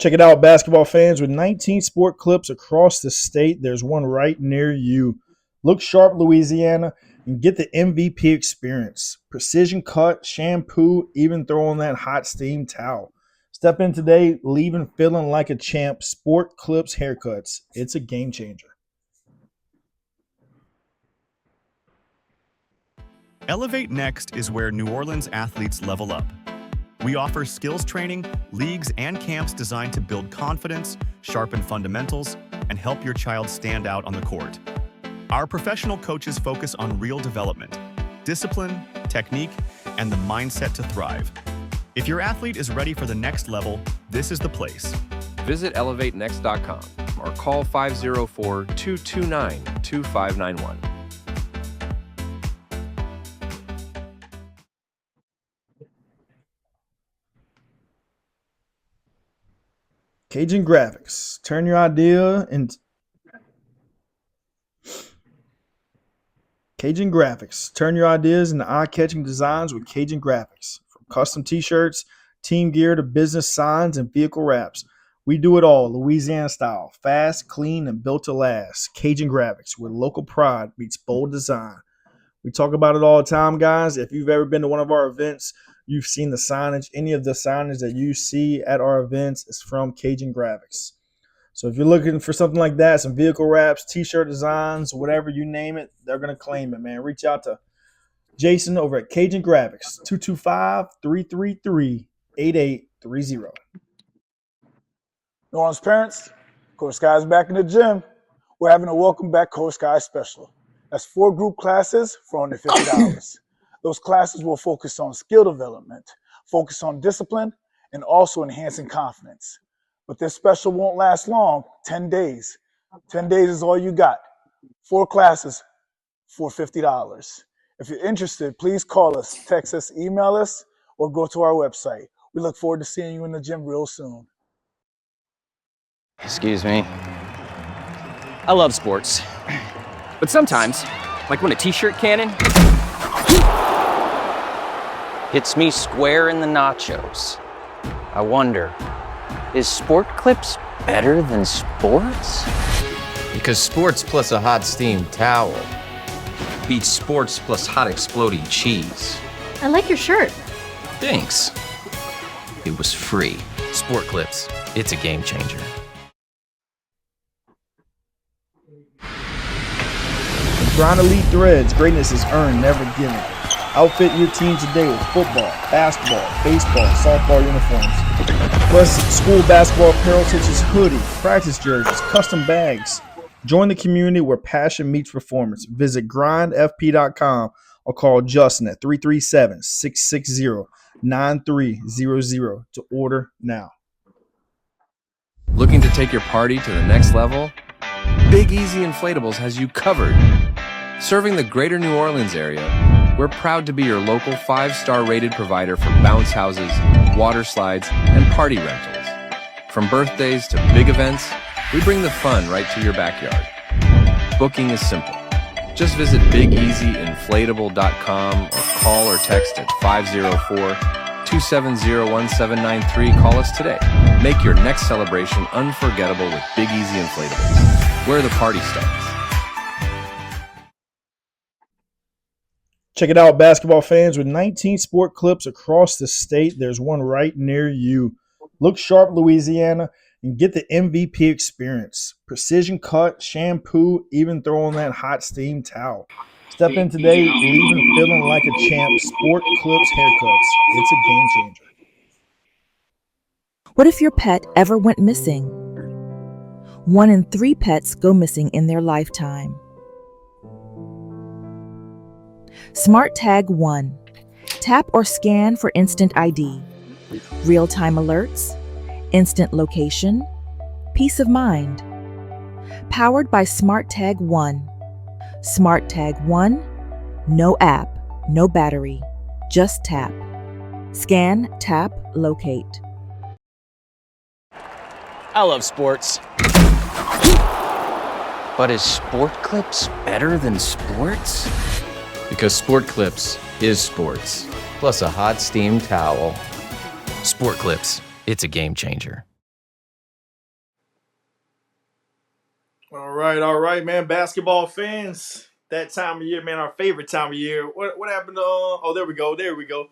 Check it out, basketball fans. With 19 sport clips across the state, there's one right near you. Look sharp, Louisiana, and get the MVP experience. Precision cut, shampoo, even throw on that hot steam towel. Step in today, leaving feeling like a champ. Sport Clips Haircuts. It's a game changer. Elevate Next is where New Orleans athletes level up. We offer skills training, leagues, and camps designed to build confidence, sharpen fundamentals, and help your child stand out on the court. Our professional coaches focus on real development, discipline, technique, and the mindset to thrive. If your athlete is ready for the next level, this is the place. Visit elevatenext.com or call 504-229-2591. Cajun Graphics. Turn your idea into Cajun Graphics. Turn your ideas into eye-catching designs with Cajun Graphics. From custom t-shirts, team gear to business signs and vehicle wraps. We do it all Louisiana style. Fast, clean, and built to last. Cajun Graphics, where local pride meets bold design. We talk about it all the time, guys. If you've ever been to one of our events, you've seen the signage. Any of the signage that you see at our events is from Cajun Graphics. So if you're looking for something like that, some vehicle wraps, t-shirt designs, whatever you name it, they're going to claim it, man. Reach out to Jason over at Cajun Graphics, 225-333-8830. New Orleans parents, Coach Sky's back in the gym. We're having a welcome back Coach Sky special. That's 4 group classes for under $50. Those classes will focus on skill development, focus on discipline, and also enhancing confidence. But this special won't last long, 10 days. 10 days is all you got. 4 classes for $50. If you're interested, please call us, text us, email us, or go to our website. We look forward to seeing you in the gym real soon. Excuse me. I love sports. But sometimes, like when a t-shirt cannon hits me square in the nachos, I wonder, is Sport Clips better than sports? Because sports plus a hot steam towel beats sports plus hot exploding cheese. I like your shirt. Thanks. It was free. Sport Clips. It's a game changer. Grind Elite Threads. Greatness is earned, never given. Outfit your team today with football, basketball, baseball, softball uniforms. Plus school basketball apparel such as hoodie, practice jerseys, custom bags. Join the community where passion meets performance. Visit grindfp.com or call Justin at 337-660-9300 to order now. Looking to take your party to the next level? Big Easy Inflatables has you covered. Serving the greater New Orleans area, we're proud to be your local 5-star rated provider for bounce houses, water slides, and party rentals. From birthdays to big events, we bring the fun right to your backyard. Booking is simple. Just visit bigeasyinflatable.com or call or text at 504-270-1793. Call us today. Make your next celebration unforgettable with Big Easy Inflatables, where the party starts. Check it out, basketball fans. With 19 sport clips across the state, there's one right near you. Look sharp, Louisiana, and get the MVP experience. Precision cut, shampoo, even throw on that hot steam towel. Step in today, leaving feeling like a champ. Sport Clips Haircuts. It's a game changer. What if your pet ever went missing? 1 in 3 pets go missing in their lifetime. Smart Tag 1. Tap or scan for instant ID. Real-time alerts. Instant location. Peace of mind. Powered by Smart Tag 1. Smart Tag 1. No app, no battery. Just tap. Scan, tap, locate. I love sports. But is Sport Clips better than sports? Because Sport Clips is sports. Plus a hot steam towel. Sport Clips. It's a game changer. All right, man. Basketball fans, that time of year, man, our favorite time of year. What happened to? Oh, there we go.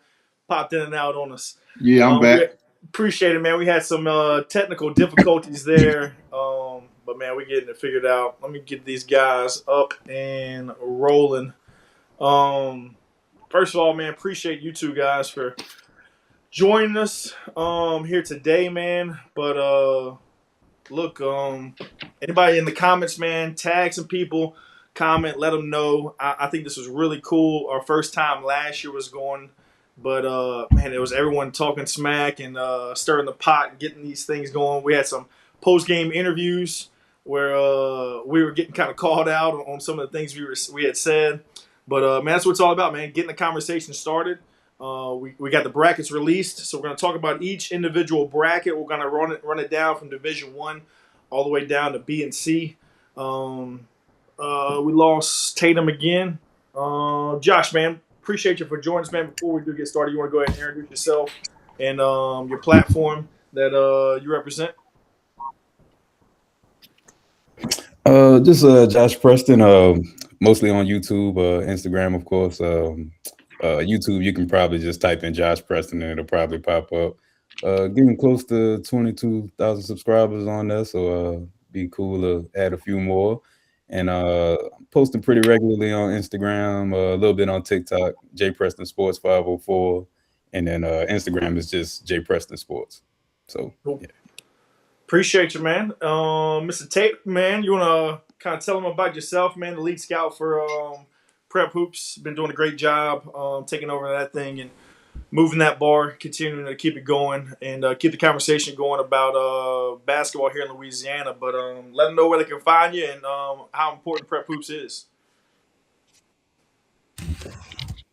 Popped in and out on us. Yeah, I'm back. We appreciate it, man. We had some technical difficulties there, but man, we're getting it figured out. Let me get these guys up and rolling. Um, First of all, man, appreciate you two guys for joining us here today, man. But look, anybody in the comments, man, tag some people, comment, let them know. I think this was really cool. Our first time last year was going, but man, it was everyone talking smack and stirring the pot and getting these things going. We had some post game interviews where we were getting kind of called out on some of the things we had said. But man, that's what it's all about, man. Getting the conversation started. We got the brackets released, so we're going to talk about each individual bracket. We're going to run it down from Division One all the way down to B and C. We lost Tatum again. Josh, man, appreciate you for joining us, man. Before we do get started, you want to go ahead and introduce yourself and your platform that you represent? Just Josh Preston, mostly on YouTube, Instagram, of course. YouTube, you can probably just type in Josh Preston and it'll probably pop up. Getting close to 22,000 subscribers on there, so be cool to add a few more. And posting pretty regularly on Instagram, a little bit on TikTok, J Preston Sports 504, and then Instagram is just J Preston Sports. So Cool. yeah. Appreciate you, man. Mr. Tate, man, you want to kind of tell them about yourself, man, the lead scout for Prep Hoops. Been doing a great job taking over that thing and moving that bar, continuing to keep it going and keep the conversation going about basketball here in Louisiana. But let them know where they can find you and how important Prep Hoops is.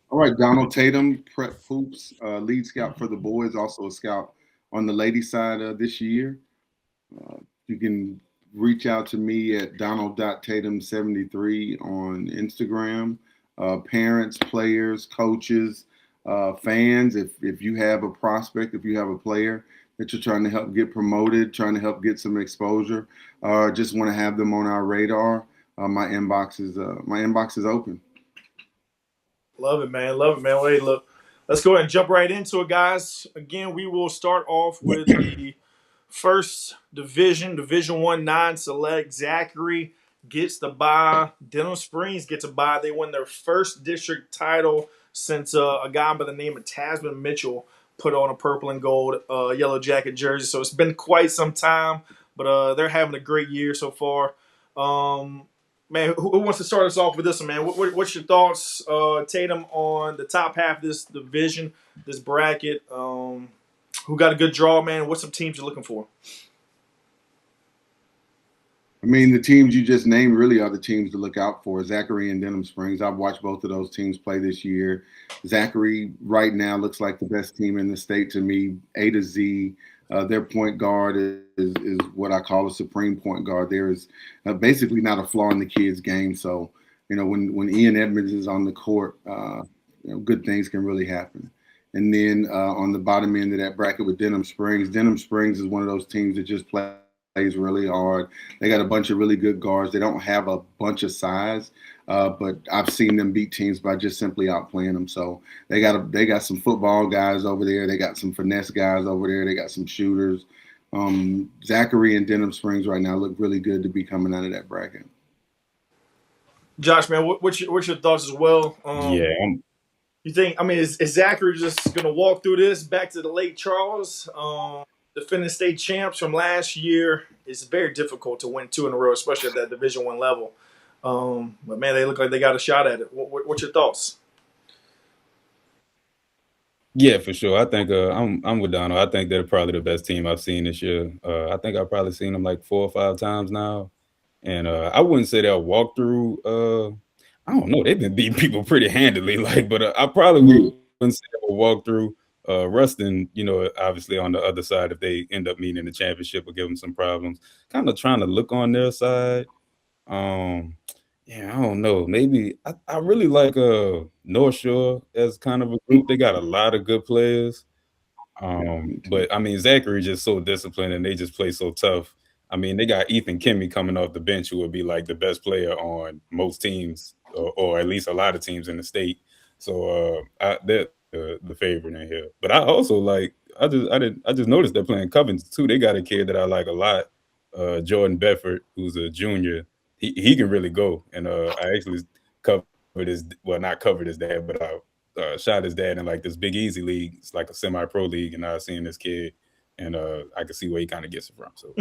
All right, Donald Tatum, Prep Hoops, lead scout for the boys, also a scout on the ladies' side this year. You can reach out to me at donald.tatum73 on Instagram. Parents, players, coaches, fans, if you have a prospect, if you have a player that you're trying to help get promoted, trying to help get some exposure, or just want to have them on our radar, my inbox is open. Love it, man. Love it, man. Wait, look, let's go ahead and jump right into it, guys. Again, we will start off with the first Division 1 non-select. Zachary gets the bye. Denham Springs gets a bye. They win their first district title since a guy by the name of Tasman Mitchell put on a purple and gold yellow jacket jersey. So it's been quite some time, but they're having a great year so far. Man, who wants to start us off with this one, man? What's your thoughts, Tatum, on the top half of this division, this bracket? Who got a good draw, man? What's some teams you're looking for? I mean, the teams you just named really are the teams to look out for. Zachary and Denham Springs. I've watched both of those teams play this year. Zachary right now looks like the best team in the state to me, A to Z. Their point guard is what I call a supreme point guard. There is basically not a flaw in the kid's game. So, when Ian Edmonds is on the court, good things can really happen. And then on the bottom end of that bracket with Denham Springs is one of those teams that just plays really hard. They got a bunch of really good guards. They don't have a bunch of size, but I've seen them beat teams by just simply outplaying them. So they got some football guys over there. They got some finesse guys over there. They got some shooters. Zachary and Denham Springs right now look really good to be coming out of that bracket. Josh, man, what's your thoughts as well? Yeah, You think? I mean, is Zachary just going to walk through this back to the Lake Charles? Defending state champs from last year. It's very difficult to win 2 in a row, especially at that Division 1 level. But man, they look like they got a shot at it. What's your thoughts? yeah, for sure. I think I'm with Donald. I think they're probably the best team I've seen this year. I think I've probably seen them like 4 or 5 times now, and I wouldn't say they'll walk through. I don't know. They've been beating people pretty handily, but I probably wouldn't say they'll walk through. Ruston, obviously on the other side, if they end up meeting in the championship, will give them some problems. Kind of trying to look on their side. Yeah, I don't know. Maybe I really like North Shore as kind of a group. They got a lot of good players. But I mean, Zachary just so disciplined and they just play so tough. I mean, they got Ethan Kimmy coming off the bench, who would be like the best player on most teams, or at least a lot of teams in the state. So they're the favorite in here. But I also like I just noticed they're playing Covington too. They got a kid that I like a lot, Jordan Bedford, who's a junior. He can really go, and I actually covered his not covered his dad, but I shot his dad in like this Big Easy league. It's like a semi-pro league, and I was seeing this kid, and I could see where he kind of gets it from. So.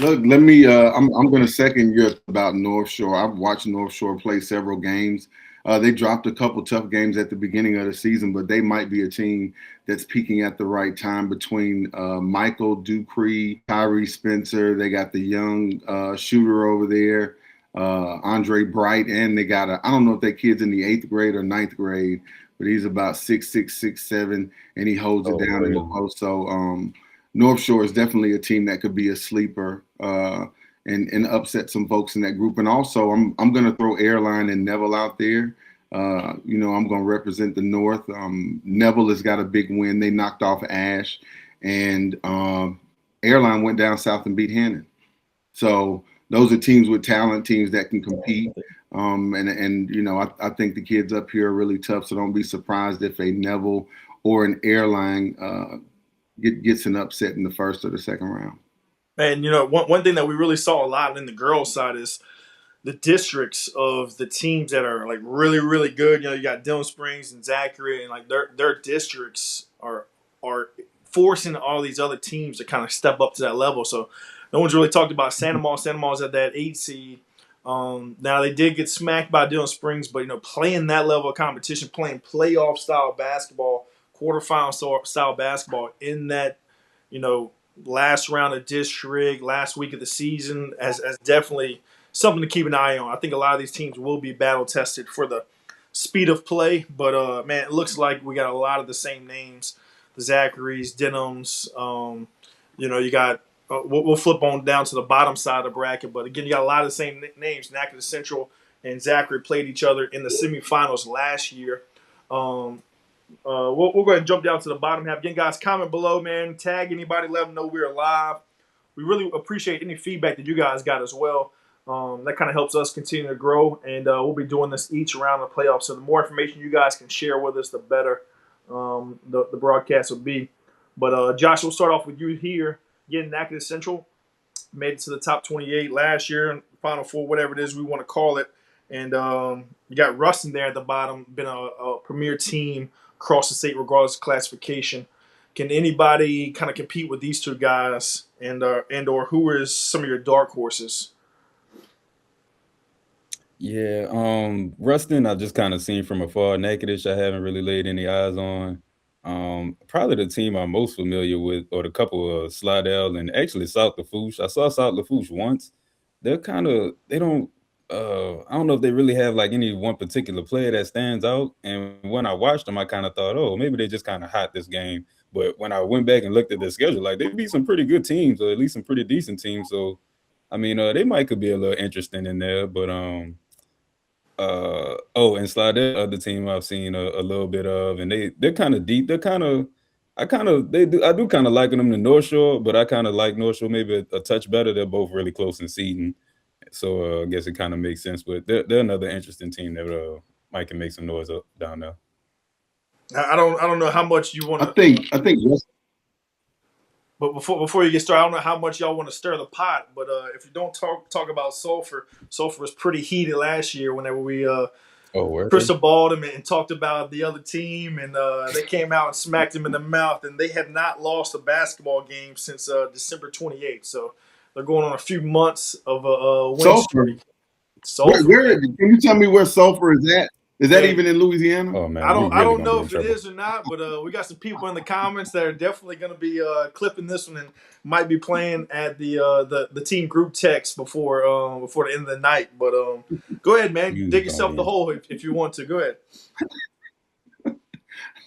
Look, let me. I'm going to second your about North Shore. I've watched North Shore play several games. They dropped a couple tough games at the beginning of the season, but they might be a team that's peaking at the right time between Michael Dupree, Tyree Spencer. They got the young shooter over there, Andre Bright, and they got I don't know if that kid's in the 8th grade or 9th grade, but he's about 6'6", 6'7", and he holds it down in the post. So North Shore is definitely a team that could be a sleeper and upset some folks in that group. And also, I'm going to throw Airline and Neville out there. I'm going to represent the North. Neville has got a big win. They knocked off Ash, and Airline went down south and beat Hannon. So those are teams with talent, teams that can compete. I think the kids up here are really tough. So don't be surprised if a Neville or an Airline gets an upset in the first or the second round. And, one thing that we really saw a lot in the girls' side is the districts of the teams that are, like, really, really good. You got Dillon Springs and Zachary, and, like, their districts are forcing all these other teams to kind of step up to that level. So no one's really talked about Santa Maria. Santa Maria's at that 8 seed. Now, they did get smacked by Dillon Springs, but, playing that level of competition, playing playoff-style basketball, quarterfinal-style basketball in that, last round of district, last week of the season, as definitely something to keep an eye on. I think a lot of these teams will be battle tested for the speed of play, but man, it looks like we got a lot of the same names: the Zacharys, Denhams. You got. We'll flip on down to the bottom side of the bracket, but again, you got a lot of the same names. Natchitoches Central and Zachary played each other in the semifinals last year. We'll go ahead and jump down to the bottom half. Again, guys, comment below, man. Tag anybody, let them know we're live. We really appreciate any feedback that you guys got as well. That kind of helps us continue to grow, and we'll be doing this each round of the playoffs. So the more information you guys can share with us, the better the broadcast will be. But Josh, we'll start off with you here. Again, Natchitoches Central made it to the top 28 last year, and Final Four, whatever it is we want to call it. And you got Ruston there at the bottom, been a premier team across the state regardless of classification. Can anybody kind of compete with these two guys, and or who is some of your dark horses? Yeah, Ruston I just kind of seen from afar. Natchitoches I haven't really laid any eyes on. Probably the team I'm most familiar with, or the couple of Slidell and actually South Lafourche. I saw South Lafourche once. They don't. I don't know if they really have like any one particular player that stands out. And when I watched them, I kind of thought, oh, maybe they just kind of hot this game. But when I went back and looked at their schedule, like they beat some pretty good teams, or at least some pretty decent teams. So, I mean, they could be a little interesting in there. But and Slidell, other team I've seen a little bit of, and they're kind of deep. I do kind of liking them to North Shore, but I kind of like North Shore maybe a touch better. They're both really close in seeding. So I guess it kind of makes sense, but they're another interesting team that might can make some noise up down there. I don't know how much you want to. I think. Yes. But before you get started, I don't know how much y'all want to stir the pot. But if you don't talk about Sulphur was pretty heated last year whenever we crystal balled him and talked about the other team, and they came out and smacked him in the mouth, and they had not lost a basketball game since December 28th. So they're going on a few months of a win streak. Where can you tell me where Sulphur is at? Is that even in Louisiana? Oh man, I don't know if it is or not, but we got some people in the comments that are definitely going to be clipping this one and might be playing at the team group text before the end of the night. But go ahead, man, dig yourself the hole if you want to. Go ahead.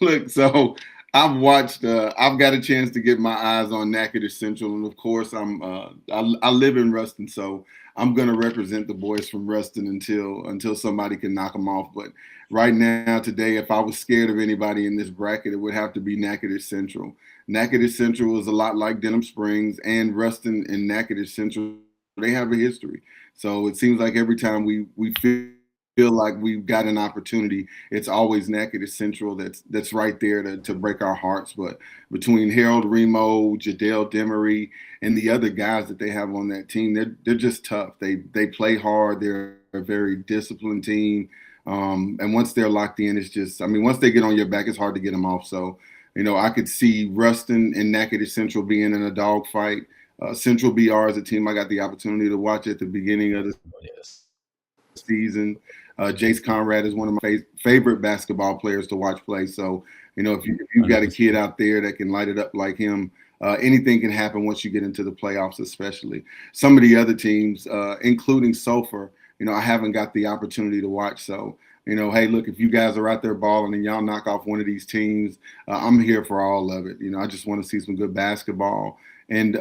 Look, so I've watched. I've got a chance to get my eyes on Natchitoches Central, and of course, I live in Ruston, so I'm going to represent the boys from Ruston until somebody can knock them off. But right now, today, if I was scared of anybody in this bracket, it would have to be Natchitoches Central. Natchitoches Central is a lot like Denham Springs, and Ruston and Natchitoches Central, they have a history. So it seems like every time we feel like we've got an opportunity, it's always Natchitoches Central that's right there to break our hearts. But between Harold Remo, Jadale Demery, and the other guys that they have on that team, they're just tough. They play hard. They're a very disciplined team. And once they're locked in, it's just, I mean, once they get on your back, it's hard to get them off. So, I could see Ruston and Natchitoches Central being in a dogfight. Central BR is a team I got the opportunity to watch at the beginning of the season. Jace Conrad is one of my favorite basketball players to watch play. So, if you've got a kid out there that can light it up like him, anything can happen once you get into the playoffs, especially. Some of the other teams, including Sulphur, I haven't got the opportunity to watch. So, hey, look, if you guys are out there balling and y'all knock off one of these teams, I'm here for all of it. I just want to see some good basketball. And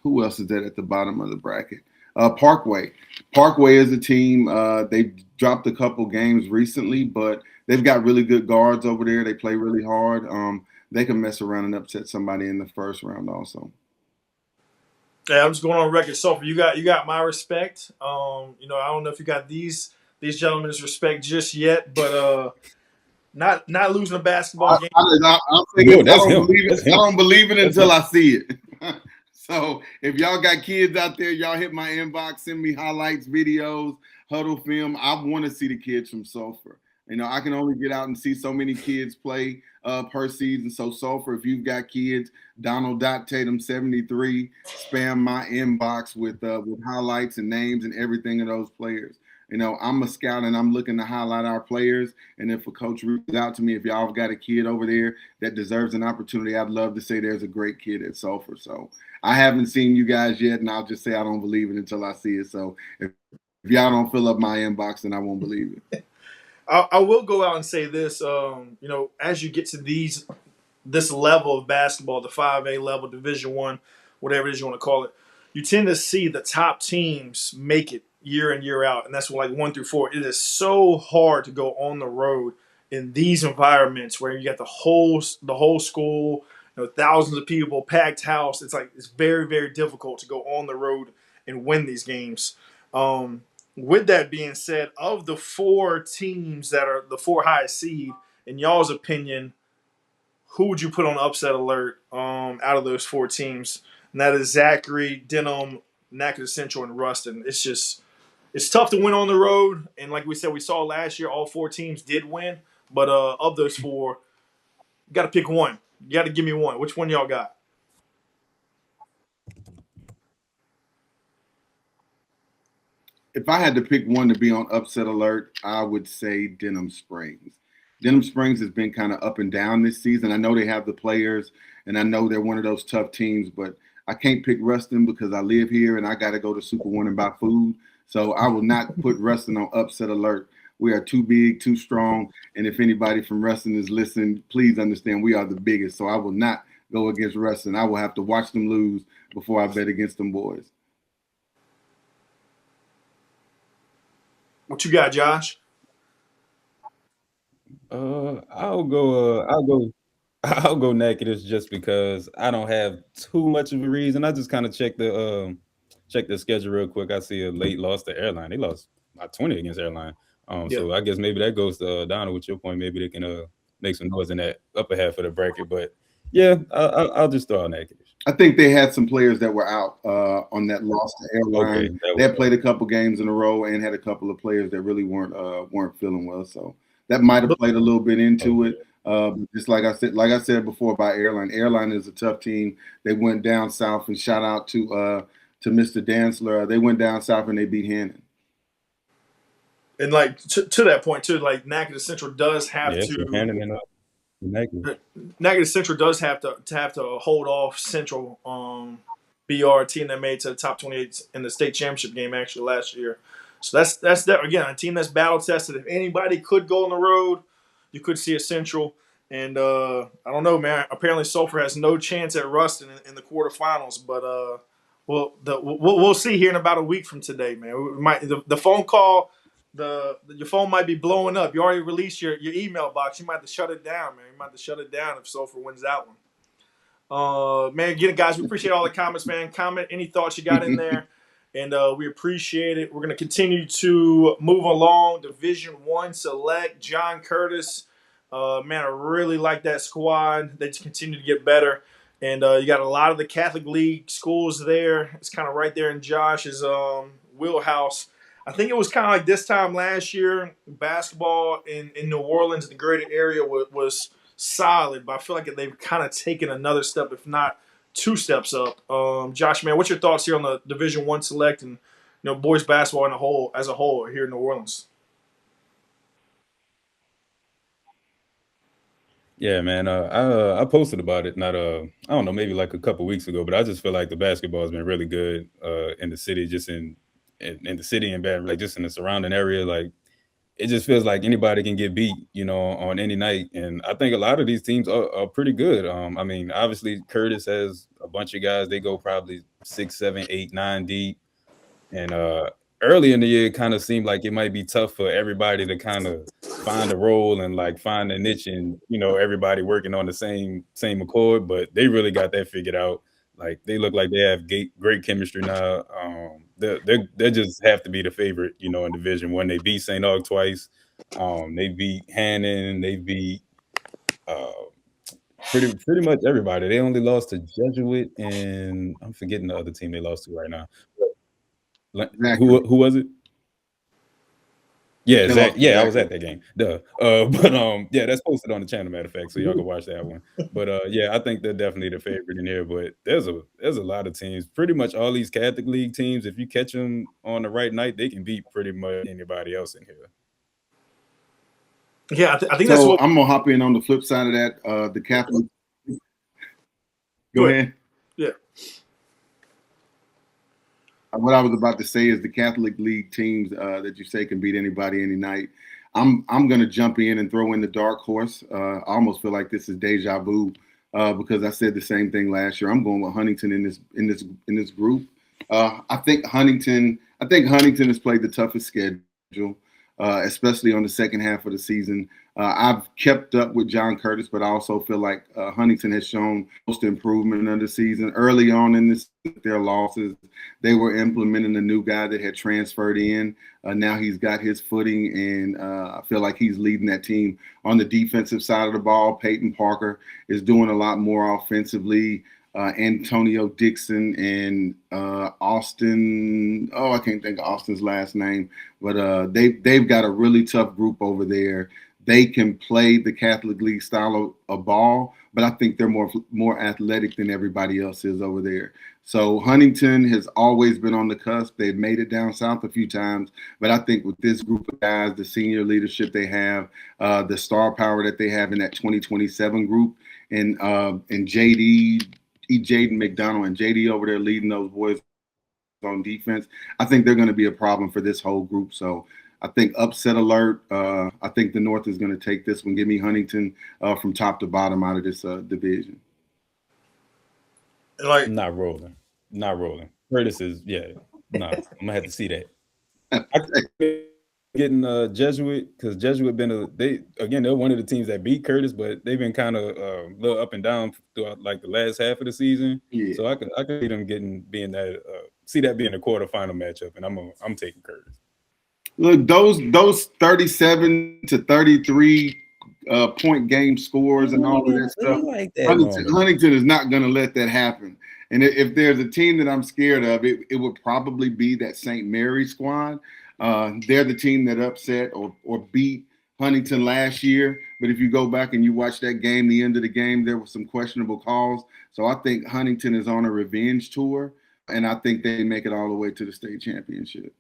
who else is that at the bottom of the bracket? Parkway. Parkway is a team. They've dropped a couple games recently, but they've got really good guards over there. They play really hard. They can mess around and upset somebody in the first round also. Yeah, I'm just going on record. So you got my respect. I don't know if you got these gentlemen's respect just yet, but not losing a basketball game. I don't believe it until I see it. So if y'all got kids out there, y'all hit my inbox, send me highlights, videos, huddle film. I want to see the kids from Sulphur. I can only get out and see so many kids play per season. So Sulphur, if you've got kids, Donald.Tatum73, spam my inbox with highlights and names and everything of those players. I'm a scout and I'm looking to highlight our players. And if a coach reaches out to me, if y'all have got a kid over there that deserves an opportunity, I'd love to say there's a great kid at Sulphur. So I haven't seen you guys yet, and I'll just say I don't believe it until I see it. So if y'all don't fill up my inbox, then I won't believe it. I will go out and say this. As you get to this level of basketball, the 5A level, Division I, whatever it is you want to call it, you tend to see the top teams make it year in, year out. And that's like 1 through 4. It is so hard to go on the road in these environments where you got the whole school, thousands of people, packed house. It's very, very difficult to go on the road and win these games. With that being said, of the 4 teams that are the 4 highest seed, in y'all's opinion, who would you put on upset alert out of those 4 teams? And that is Zachary, Denham, Natchitoches Central, and Ruston. It's tough to win on the road. And like we said, we saw last year all 4 teams did win. But of those 4, you got to pick one. You got to give me one. Which one y'all got? If I had to pick one to be on upset alert, I would say Denham Springs. Denham Springs has been kind of up and down this season. I know they have the players, and I know they're one of those tough teams, but I can't pick Ruston because I live here and I got to go to Super One and buy food. So I will not put Ruston on upset alert. We are too big, too strong, and if anybody from Ruston is listening, please understand we are the biggest. So I will not go against Ruston. I will have to watch them lose before I bet against them boys. What you got, Josh? I'll go Natchitoches just because I don't have too much of a reason. I just kind of check the schedule real quick. I see a late loss to Airline. They lost by 20 against Airline. So I guess maybe that goes to Donna with your point. Maybe they can make some noise in that upper half of the bracket. But yeah, I'll just throw out Natchitoches. I think they had some players that were out on that loss to Airline. Okay, they had played a couple games in a row and had a couple of players that really weren't feeling well. So that might have played a little bit into it. Just like I said before about Airline. Airline is a tough team. They went down south, and shout out to Mr. Dantzler. They went down south and they beat Hannon. And like to that point too, like Natchitoches Central does have to. Natchitoches Central does have to hold off Central BR team that made to the top 28 in the state championship game actually last year. So that's again a team that's battle tested. If anybody could go on the road, you could see a Central. And I don't know, man. Apparently, Sulphur has no chance at Ruston in the quarterfinals. But we'll see here in about a week from today, man. The phone call, your phone might be blowing up. You already released your email box. You might have to shut it down, man. You might have to shut it down if Sulphur wins that one. Man, again, guys, we appreciate all the comments, man. Comment any thoughts you got in there, and we appreciate it. We're going to continue to move along. Division I select John Curtis. Man, I really like that squad. They just continue to get better, and you got a lot of the Catholic League schools there. It's kind of right there in Josh's wheelhouse. I think it was kind of like this time last year. Basketball in New Orleans, the greater area, was solid, but I feel like they've kind of taken another step, if not 2 steps up. Josh, man, what's your thoughts here on the Division I select and boys basketball as a whole here in New Orleans? Yeah, man. I posted about it not I don't know, maybe like a couple weeks ago, but I just feel like the basketball has been really good in the city, just in the city and bad, like just in the surrounding area. Like it just feels like anybody can get beat, on any night. And I think a lot of these teams are pretty good. I mean, obviously Curtis has a bunch of guys. They go probably 6, 7, 8, 9 deep. And early in the year, it kind of seemed like it might be tough for everybody to kind of find a role and like find a niche, and everybody working on the same accord. But they really got that figured out. Like they look like they have great chemistry now. They just have to be the favorite, in Division I. They beat St. Aug twice. They beat Hannon. They beat pretty much everybody. They only lost to Jesuit, and I'm forgetting the other team they lost to right now. Who was it? Yeah, Zach. Yeah, I was at that game. Duh. Yeah, that's posted on the channel, matter of fact, so y'all can watch that one. But yeah, I think they're definitely the favorite in here. But there's a lot of teams. Pretty much all these Catholic League teams, if you catch them on the right night, they can beat pretty much anybody else in here. Yeah, I think that's what I'm gonna hop in on the flip side of that. The Catholic. Go ahead. Yeah. What I was about to say is the Catholic League teams that you say can beat anybody any night. I'm going to jump in and throw in the dark horse. I almost feel like this is deja vu because I said the same thing last year. I'm going with Huntington in this group. I think Huntington has played the toughest schedule, especially on the second half of the season. I've kept up with John Curtis, but I also feel like Huntington has shown most improvement in the season. Early on in their losses, they were implementing a new guy that had transferred in. Now he's got his footing, and I feel like he's leading that team on the defensive side of the ball. Peyton Parker is doing a lot more offensively. Antonio Dixon and Austin. Oh, I can't think of Austin's last name, but they've got a really tough group over there. They can play the Catholic League style of ball, but I think they're more athletic than everybody else is over there. So Huntington has always been on the cusp. They've made it down south a few times, but I think with this group of guys, the senior leadership they have, the star power that they have in that 2027 group, and Jaden McDonald and JD over there leading those boys on defense, I think they're going to be a problem for this whole group. So I think upset alert. I think the North is going to take this one. Give me Huntington from top to bottom out of this division. Like not rolling. Curtis is no. I'm gonna have to see that. Getting Jesuit, because Jesuit they're one of the teams that beat Curtis, but they've been kind of a little up and down throughout like the last half of the season. Yeah. So I could see them being a quarterfinal matchup, and I'm taking Curtis. Look, those 37 to 33 point game scores and all of that stuff. Like that Huntington is not going to let that happen. And if there's a team that I'm scared of, it would probably be that St. Mary squad. They're the team that upset or beat Huntington last year. But if you go back and you watch that game, the end of the game, there were some questionable calls. So I think Huntington is on a revenge tour, and I think they make it all the way to the state championship.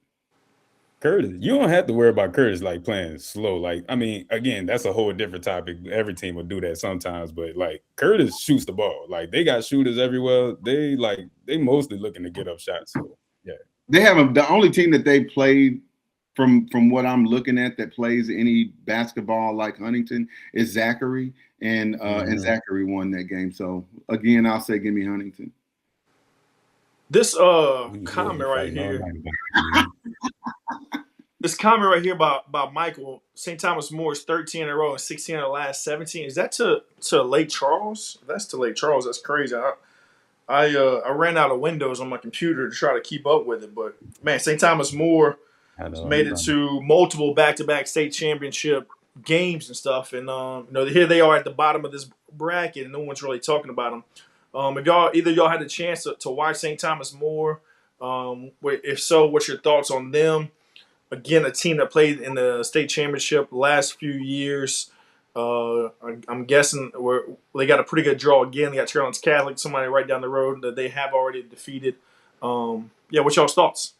Curtis, you don't have to worry about Curtis like playing slow. Like, I mean, again, that's a whole different topic. Every team will do that sometimes, but like Curtis shoots the ball. Like they got shooters everywhere. They mostly looking to get up shots. So yeah, they haven't. The only team that they played from what I'm looking at that plays any basketball like Huntington is Zachary, and Zachary won that game. So again, I'll say give me Huntington. This We will be comment right fighting all here. night about This comment right here about Michael St. Thomas More is 13 in a row and 16 in the last 17. Is that to Lake Charles? If that's to Lake Charles, that's crazy. I ran out of Windows on my computer to try to keep up with it, but man, St. Thomas More I know, made it to multiple back-to-back state championship games and stuff, and here they are at the bottom of this bracket, and no one's really talking about them. If either y'all had a chance to watch St. Thomas More, if so, what's your thoughts on them? Again, a team that played in the state championship last few years. I'm guessing they got a pretty good draw again. They got Carolina's Catholic, somebody right down the road that they have already defeated. What's y'all's thoughts?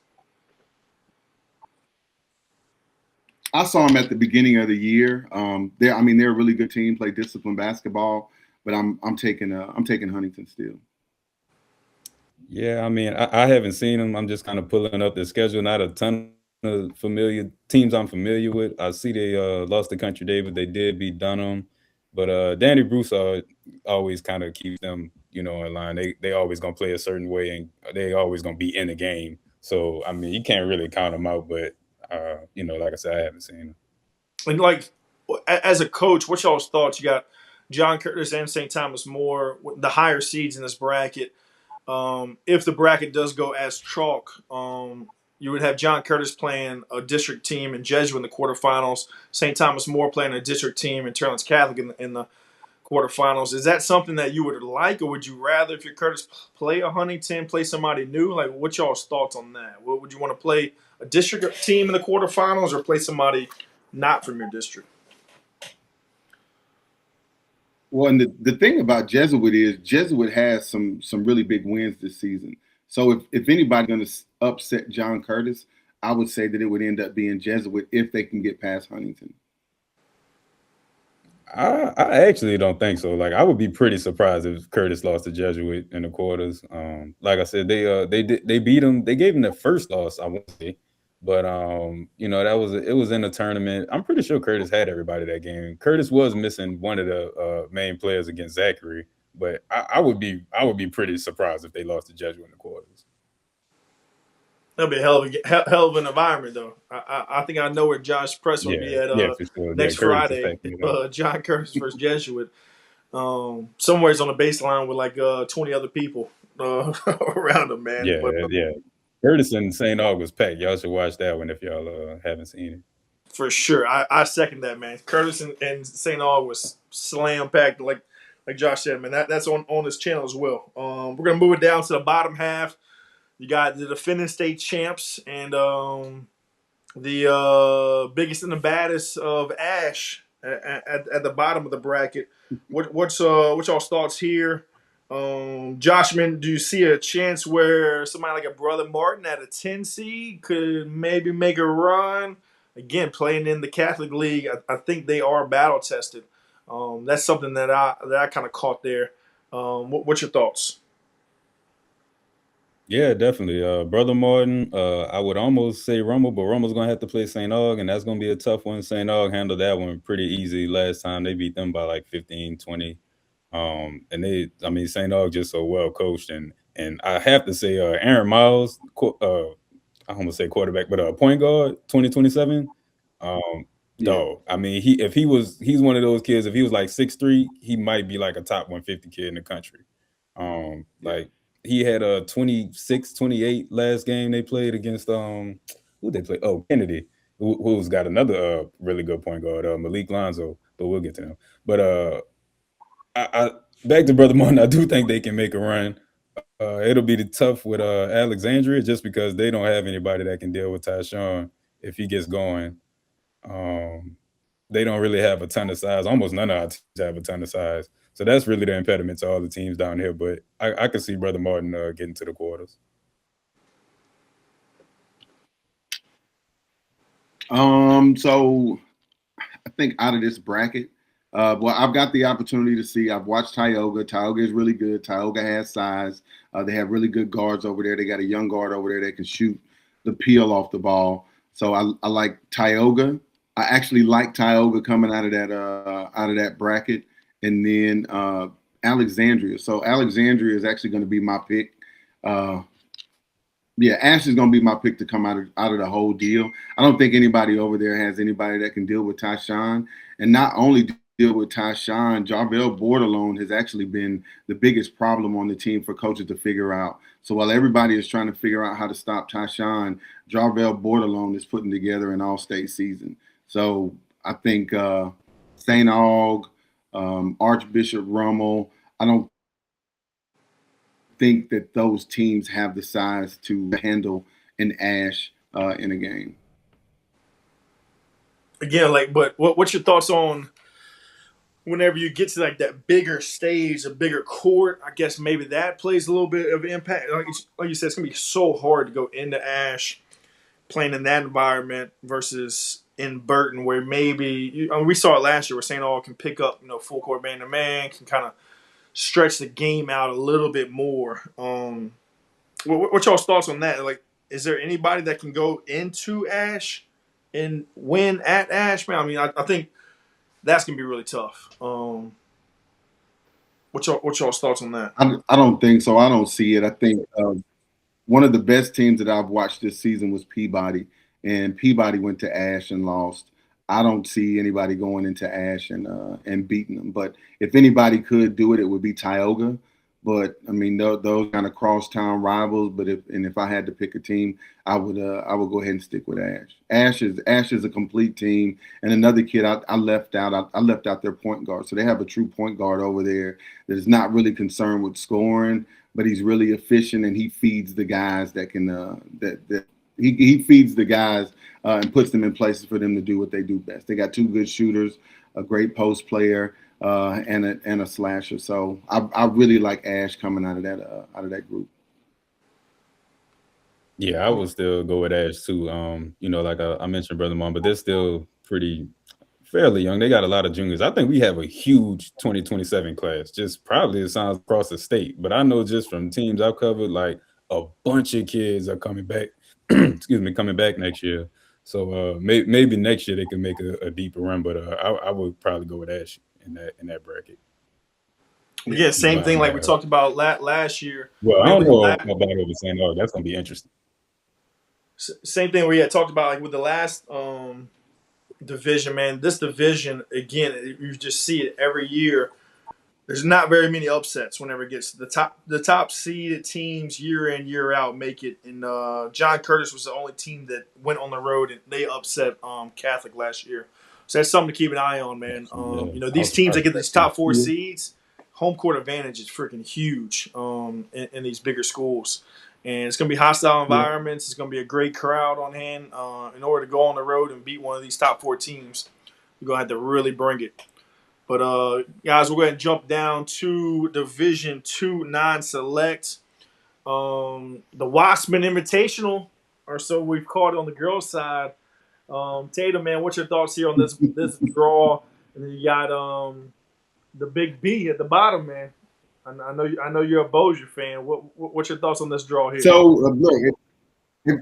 I saw them at the beginning of the year. They're a really good team, play disciplined basketball, but I'm taking Huntington still. Yeah, I mean, I haven't seen them. I'm just kind of pulling up their schedule. Not a ton of familiar teams I'm familiar with. I see they lost to Country Day, but they did beat Dunham. But Danny Bruce always kind of keeps them, in line. They always gonna play a certain way, and they always gonna be in the game. So I mean, you can't really count them out. But like I said, I haven't seen them. And like, as a coach, what's y'all's thoughts? You got John Curtis and St. Thomas More, the higher seeds in this bracket. If the bracket does go as chalk, you would have John Curtis playing a district team in Jesuit in the quarterfinals, St. Thomas More playing a district team in Carolina's Catholic in the quarterfinals. Is that something that you would like, or would you rather, if you're Curtis, play a Huntington, play somebody new? Like, what's y'all's thoughts on that? Would you want to play a district team in the quarterfinals or play somebody not from your district? Well, and the thing about Jesuit is Jesuit has some really big wins this season. So if anybody's going to upset John Curtis, I would say that it would end up being Jesuit if they can get past Huntington. I actually don't think so. Like, I would be pretty surprised if Curtis lost to Jesuit in the quarters. Like I said, they beat them. They gave them their first loss, I won't say, but it was in a tournament. I'm pretty sure Curtis had everybody that game. Curtis was missing one of the main players against Zachary, but I would be pretty surprised if they lost to Jesuit in the quarters. That'll be a hell of an environment, though. I think I know where Josh Preston will be at for sure. next Friday. John Curtis versus Jesuit. Somewhere's on the baseline with like 20 other people around him, man. Yeah. Curtis and St. Aug was packed. Y'all should watch that one if y'all haven't seen it. For sure. I second that, man. Curtis and St. Aug was slam packed, like Josh said, man. That's on this channel as well. We're gonna move it down to the bottom half. You got the defending state champs and the biggest and the baddest of Ash at the bottom of the bracket. What's y'all's thoughts here? Joshman, do you see a chance where somebody like a Brother Martin at a 10 seed could maybe make a run? Again, playing in the Catholic League, I think they are battle tested. That's something that I kind of caught there. What's your thoughts? Yeah, definitely. Brother Martin, I would almost say Rummel, but Rummel's going to have to play St. Aug, and that's going to be a tough one. St. Aug handled that one pretty easy last time. They beat them by like 15, 20. And St. Aug just so well coached. And I have to say, Aaron Miles, I almost say quarterback, but point guard, 2027. No, I mean, he's one of those kids, if he was like 6'3", he might be like a top 150 kid in the country. Like, he had a 26, 28 last game they played against who they play? Oh, Kennedy, who's got another really good point guard, Malik Lonzo, but we'll get to him. But I back to Brother Martin, I do think they can make a run. It'll be tough with Alexandria just because they don't have anybody that can deal with Tyshawn if he gets going. They don't really have a ton of size. Almost none of our teams have a ton of size. So that's really the impediment to all the teams down here. But I can see Brother Martin getting to the quarters. So I think out of this bracket, I've got the opportunity to see. I've watched Tioga. Tioga is really good. Tioga has size. They have really good guards over there. They got a young guard over there that can shoot the peel off the ball. So I like Tioga. I actually like Tioga coming out of that bracket, and then Alexandria. So Alexandria is actually going to be my pick. Yeah, Ash is going to be my pick to come out of the whole deal. I don't think anybody over there has anybody that can deal with Tyshawn. And not only deal with Tyshawn, Jarvell Bordelon has actually been the biggest problem on the team for coaches to figure out. So while everybody is trying to figure out how to stop Tyshawn, Jarvell Bordelon is putting together an all-state season. So I think St. Aug, Archbishop Rummel, I don't think that those teams have the size to handle an Ash in a game. Again, like, but what's your thoughts on whenever you get to like that bigger stage, a bigger court? I guess maybe that plays a little bit of impact. Like you said, it's gonna be so hard to go into Ash playing in that environment versus in Burton, where maybe we saw it last year where St. Aug can pick up, full court man to man, can kind of stretch the game out a little bit more. What y'all's thoughts on that? Like, is there anybody that can go into Ash and win at Ash? Man, I mean, I think that's gonna be really tough. What y'all's thoughts on that? I don't think so. I don't see it. I think one of the best teams that I've watched this season was Peabody, and Peabody went to Ash and lost. I don't see anybody going into Ash and beating them. But if anybody could do it, it would be Tioga. But I mean, those kind of crosstown rivals. But if I had to pick a team, I would go ahead and stick with Ash. Ash is a complete team. And another kid I left out. I left out their point guard. So they have a true point guard over there that is not really concerned with scoring, but he's really efficient and he feeds the guys that can he feeds the guys and puts them in places for them to do what they do best. They got two good shooters, a great post player, and a slasher. So I really like Ash coming out of that group. Yeah, I would still go with Ash too. Like I mentioned, Brother Mom, but they're still fairly young. They got a lot of juniors. I think we have a huge 2027 class, just probably it sounds across the state. But I know just from teams I've covered, like a bunch of kids are coming back. Coming back next year. So maybe next year they can make a deeper run. But I would probably go with Ash in that bracket. Yeah, same thing like we talked about last year. Well, I don't know about over St. Aug. That's gonna be interesting. Same thing we had talked about like with the last division, man. This division again, you just see it every year. There's not very many upsets whenever it gets to the top seeded teams year in, year out make it. And John Curtis was the only team that went on the road and they upset Catholic last year. So that's something to keep an eye on, man. These teams that get these top four seeds, home court advantage is freaking huge in these bigger schools. And it's going to be hostile environments. It's going to be a great crowd on hand. In order to go on the road and beat one of these top four teams, you're going to have to really bring it. But, guys, we're going to jump down to Division II non-select. The Wasserman Invitational, or so we've called it on the girls' side. Tatum, man, what's your thoughts here on this draw? And then you got the Big B at the bottom, man. I know you're a Bossier fan. What's your thoughts on this draw here? So, look,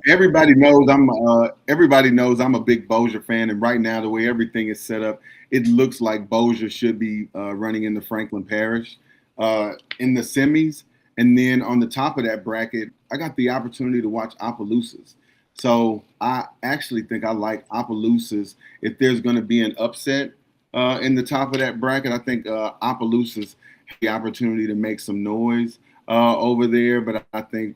everybody knows I'm a big Bossier fan, and right now the way everything is set up, it looks like Bossier should be running in the Franklin Parish in the semis, and then on the top of that bracket, I got the opportunity to watch Opelousas. So I actually think I like Opelousas. If there's going to be an upset in the top of that bracket, I think Opelousas have the opportunity to make some noise over there. But I think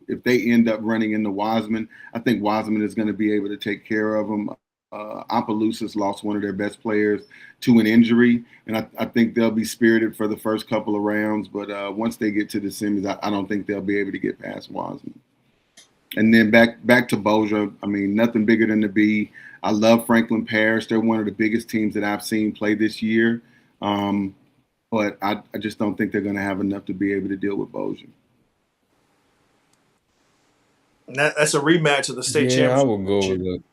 if they end up running into Wasserman, I think Wasserman is going to be able to take care of them. Opelousas lost one of their best players to an injury, and I think they'll be spirited for the first couple of rounds. But once they get to the semis, I don't think they'll be able to get past Wasserman. And then back to Bossier. I mean, nothing bigger than the B. I love Franklin Parish. They're one of the biggest teams that I've seen play this year. But I just don't think they're going to have enough to be able to deal with Bossier. And that's a rematch of the state championship. Yeah, I will go with it.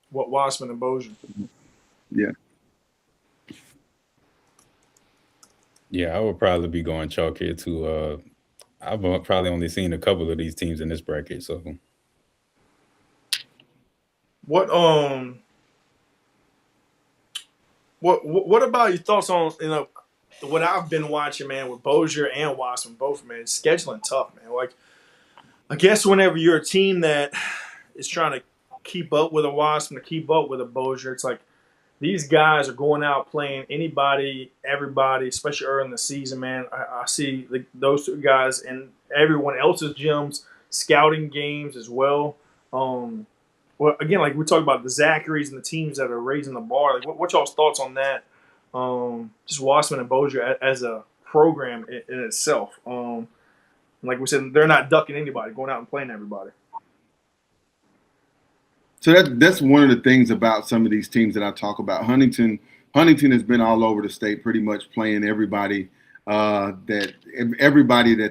What Wasserman and Bossier. Yeah. Yeah, I would probably be going chalk here too. I've probably only seen a couple of these teams in this bracket, so What what about your thoughts on what I've been watching, man, with Bozier and Watson both, man? Scheduling tough, man. Like I guess whenever you're a team that is trying to keep up with a Watson, to keep up with a Bozier, it's like these guys are going out playing anybody, everybody, especially early in the season, man. I see those two guys in everyone else's gyms, scouting games as well. Um, well, again, like we talked about the Zacharys and the teams that are raising the bar. Like, what y'all's thoughts on that? Just Wasserman and Bozier as a program in itself. Like we said, they're not ducking anybody, going out and playing everybody. So that's one of the things about some of these teams that I talk about. Huntington has been all over the state, pretty much playing everybody that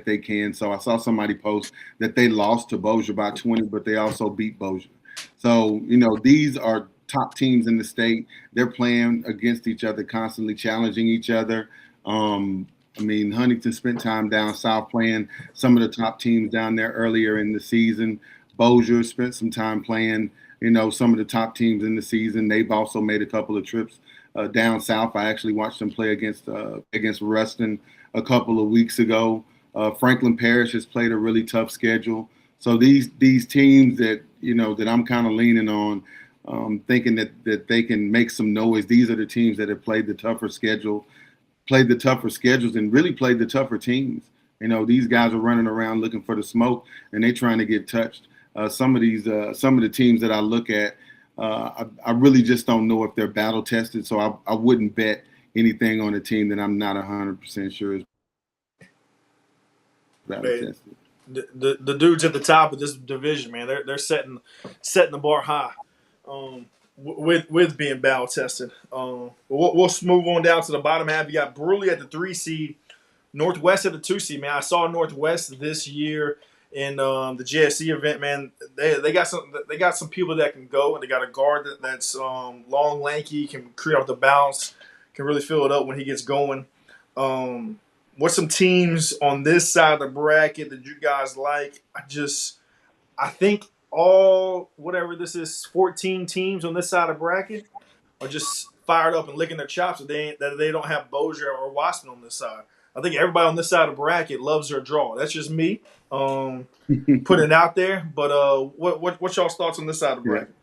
they can. So I saw somebody post that they lost to Bozier by 20, but they also beat Bozier. So these are top teams in the state. They're playing against each other, constantly challenging each other. Huntington spent time down south playing some of the top teams down there earlier in the season. Bozier spent some time playing some of the top teams in the season. They've also made a couple of trips down south. I actually watched them play against Preston a couple of weeks ago. Franklin Parish has played a really tough schedule. So these teams that that I'm kind of leaning on, thinking that they can make some noise. These are the teams that have played the tougher schedules, and really played the tougher teams. These guys are running around looking for the smoke, and they're trying to get touched. Some of the teams that I look at, I really just don't know if they're battle tested. So I wouldn't bet anything on a team that I'm not 100% sure is battle tested. The dudes at the top of this division, man, they're setting the bar high, with being battle tested. We'll move on down to the bottom half. You got Brewery at the 3 seed, Northwest at the 2 seed. Man, I saw Northwest this year in the JSC event, man. They got some people that can go, and they got a guard that's long, lanky, can create off the bounce, can really fill it up when he gets going. What's some teams on this side of the bracket that you guys like? I think all whatever this is, 14 teams on this side of the bracket are just fired up and licking their chops that they don't have Bozier or Wasson on this side. I think everybody on this side of the bracket loves their draw. That's just me putting it out there. But what's y'all's thoughts on this side of the bracket?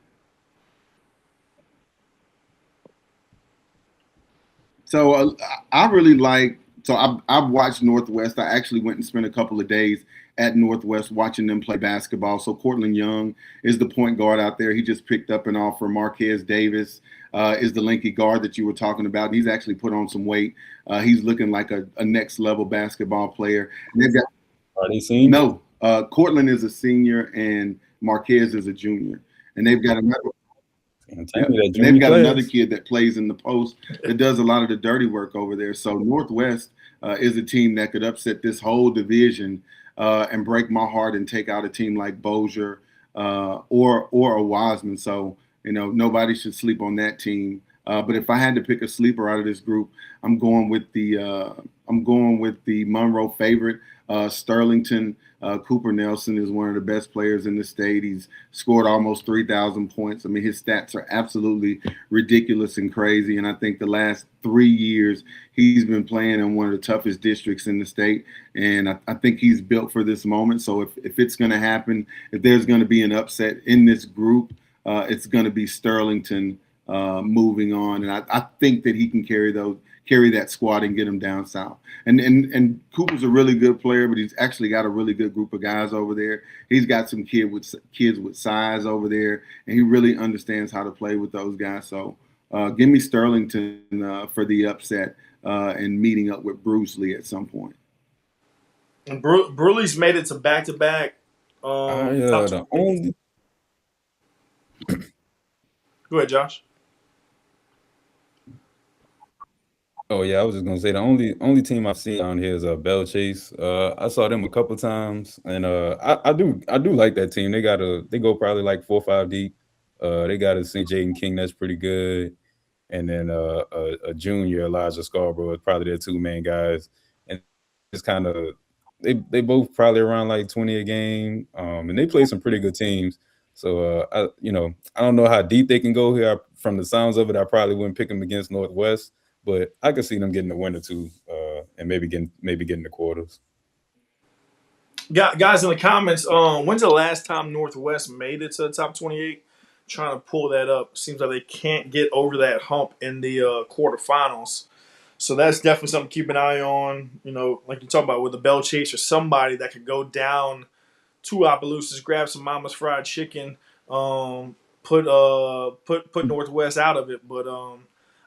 So I really like. So I've watched Northwest. I actually went and spent a couple of days at Northwest watching them play basketball. So Cortland Young is the point guard out there. He just picked up an offer. Marquez Davis is the lanky guard that you were talking about. He's actually put on some weight. He's looking like a next level basketball player. And they've got, are they seniors? No, Cortland is a senior and Marquez is a junior. And they've got another. They've got another kid that plays in the post that does a lot of the dirty work over there. So Northwest is a team that could upset this whole division and break my heart and take out a team like Bozier or a Wiseman. So nobody should sleep on that team. But if I had to pick a sleeper out of this group, I'm going with the Monroe favorite, Sterlington. Cooper Nelson is one of the best players in the state. He's scored almost 3,000 points. I mean, his stats are absolutely ridiculous and crazy. And I think the last 3 years he's been playing in one of the toughest districts in the state. And I think he's built for this moment. So if it's going to happen, if there's going to be an upset in this group, it's going to be Sterlington moving on. And I think that he can carry that squad and get them down south. And Cooper's a really good player, but he's actually got a really good group of guys over there. He's got some kids with size over there, and he really understands how to play with those guys. So give me Sterlington for the upset and meeting up with Bruce Lee at some point. And Bruley's made it to back-to-back. The only. Go ahead, Josh. Oh yeah, I was just gonna say the only team I've seen on here is Bell Chase. I saw them a couple times, and I do like that team. They go probably like 4 or 5 deep. They got a St. Jaden King that's pretty good, and then a junior Elijah Scarborough is probably their 2 main guys, and it's kind of they both probably around like 20 a game, and they play some pretty good teams. So I don't know how deep they can go here. From the sounds of it, I probably wouldn't pick them against Northwest, but I could see them getting a win or two, and maybe getting the quarters. Guys in the comments, when's the last time Northwest made it to the top 28? Trying to pull that up. Seems like they can't get over that hump in the quarterfinals. So that's definitely something to keep an eye on. Like you talk about with the Bell Chase or somebody that could go down to Opelousas, grab some Mama's fried chicken, put Northwest out of it. But I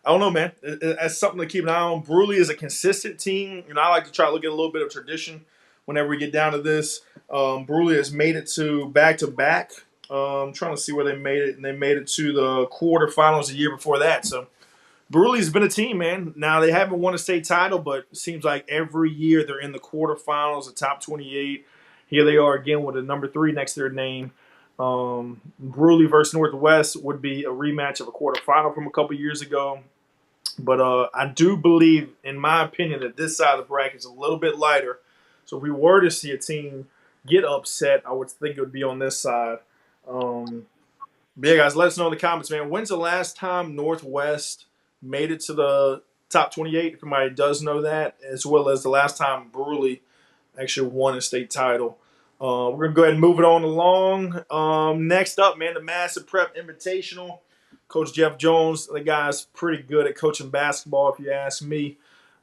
don't know, man. That's something to keep an eye on. Bruley is a consistent team. I like to try to look at a little bit of tradition whenever we get down to this. Bruley has made it to back-to-back. Trying to see where they made it, and they made it to the quarterfinals the year before that. So Bruley's been a team, man. Now, they haven't won a state title, but it seems like every year they're in the quarterfinals, the top 28. Here they are again with a number 3 next to their name. Bruley versus Northwest would be a rematch of a quarterfinal from a couple years ago. But I do believe, in my opinion, that this side of the bracket is a little bit lighter. So if we were to see a team get upset, I would think it would be on this side. But yeah, guys, let us know in the comments, man. When's the last time Northwest made it to the top 28? If somebody does know that, as well as the last time Bruley actually won a state title. We're going to go ahead and move it on along. Next up, man, the Madison Prep Invitational. Coach Jeff Jones, the guy's pretty good at coaching basketball, if you ask me.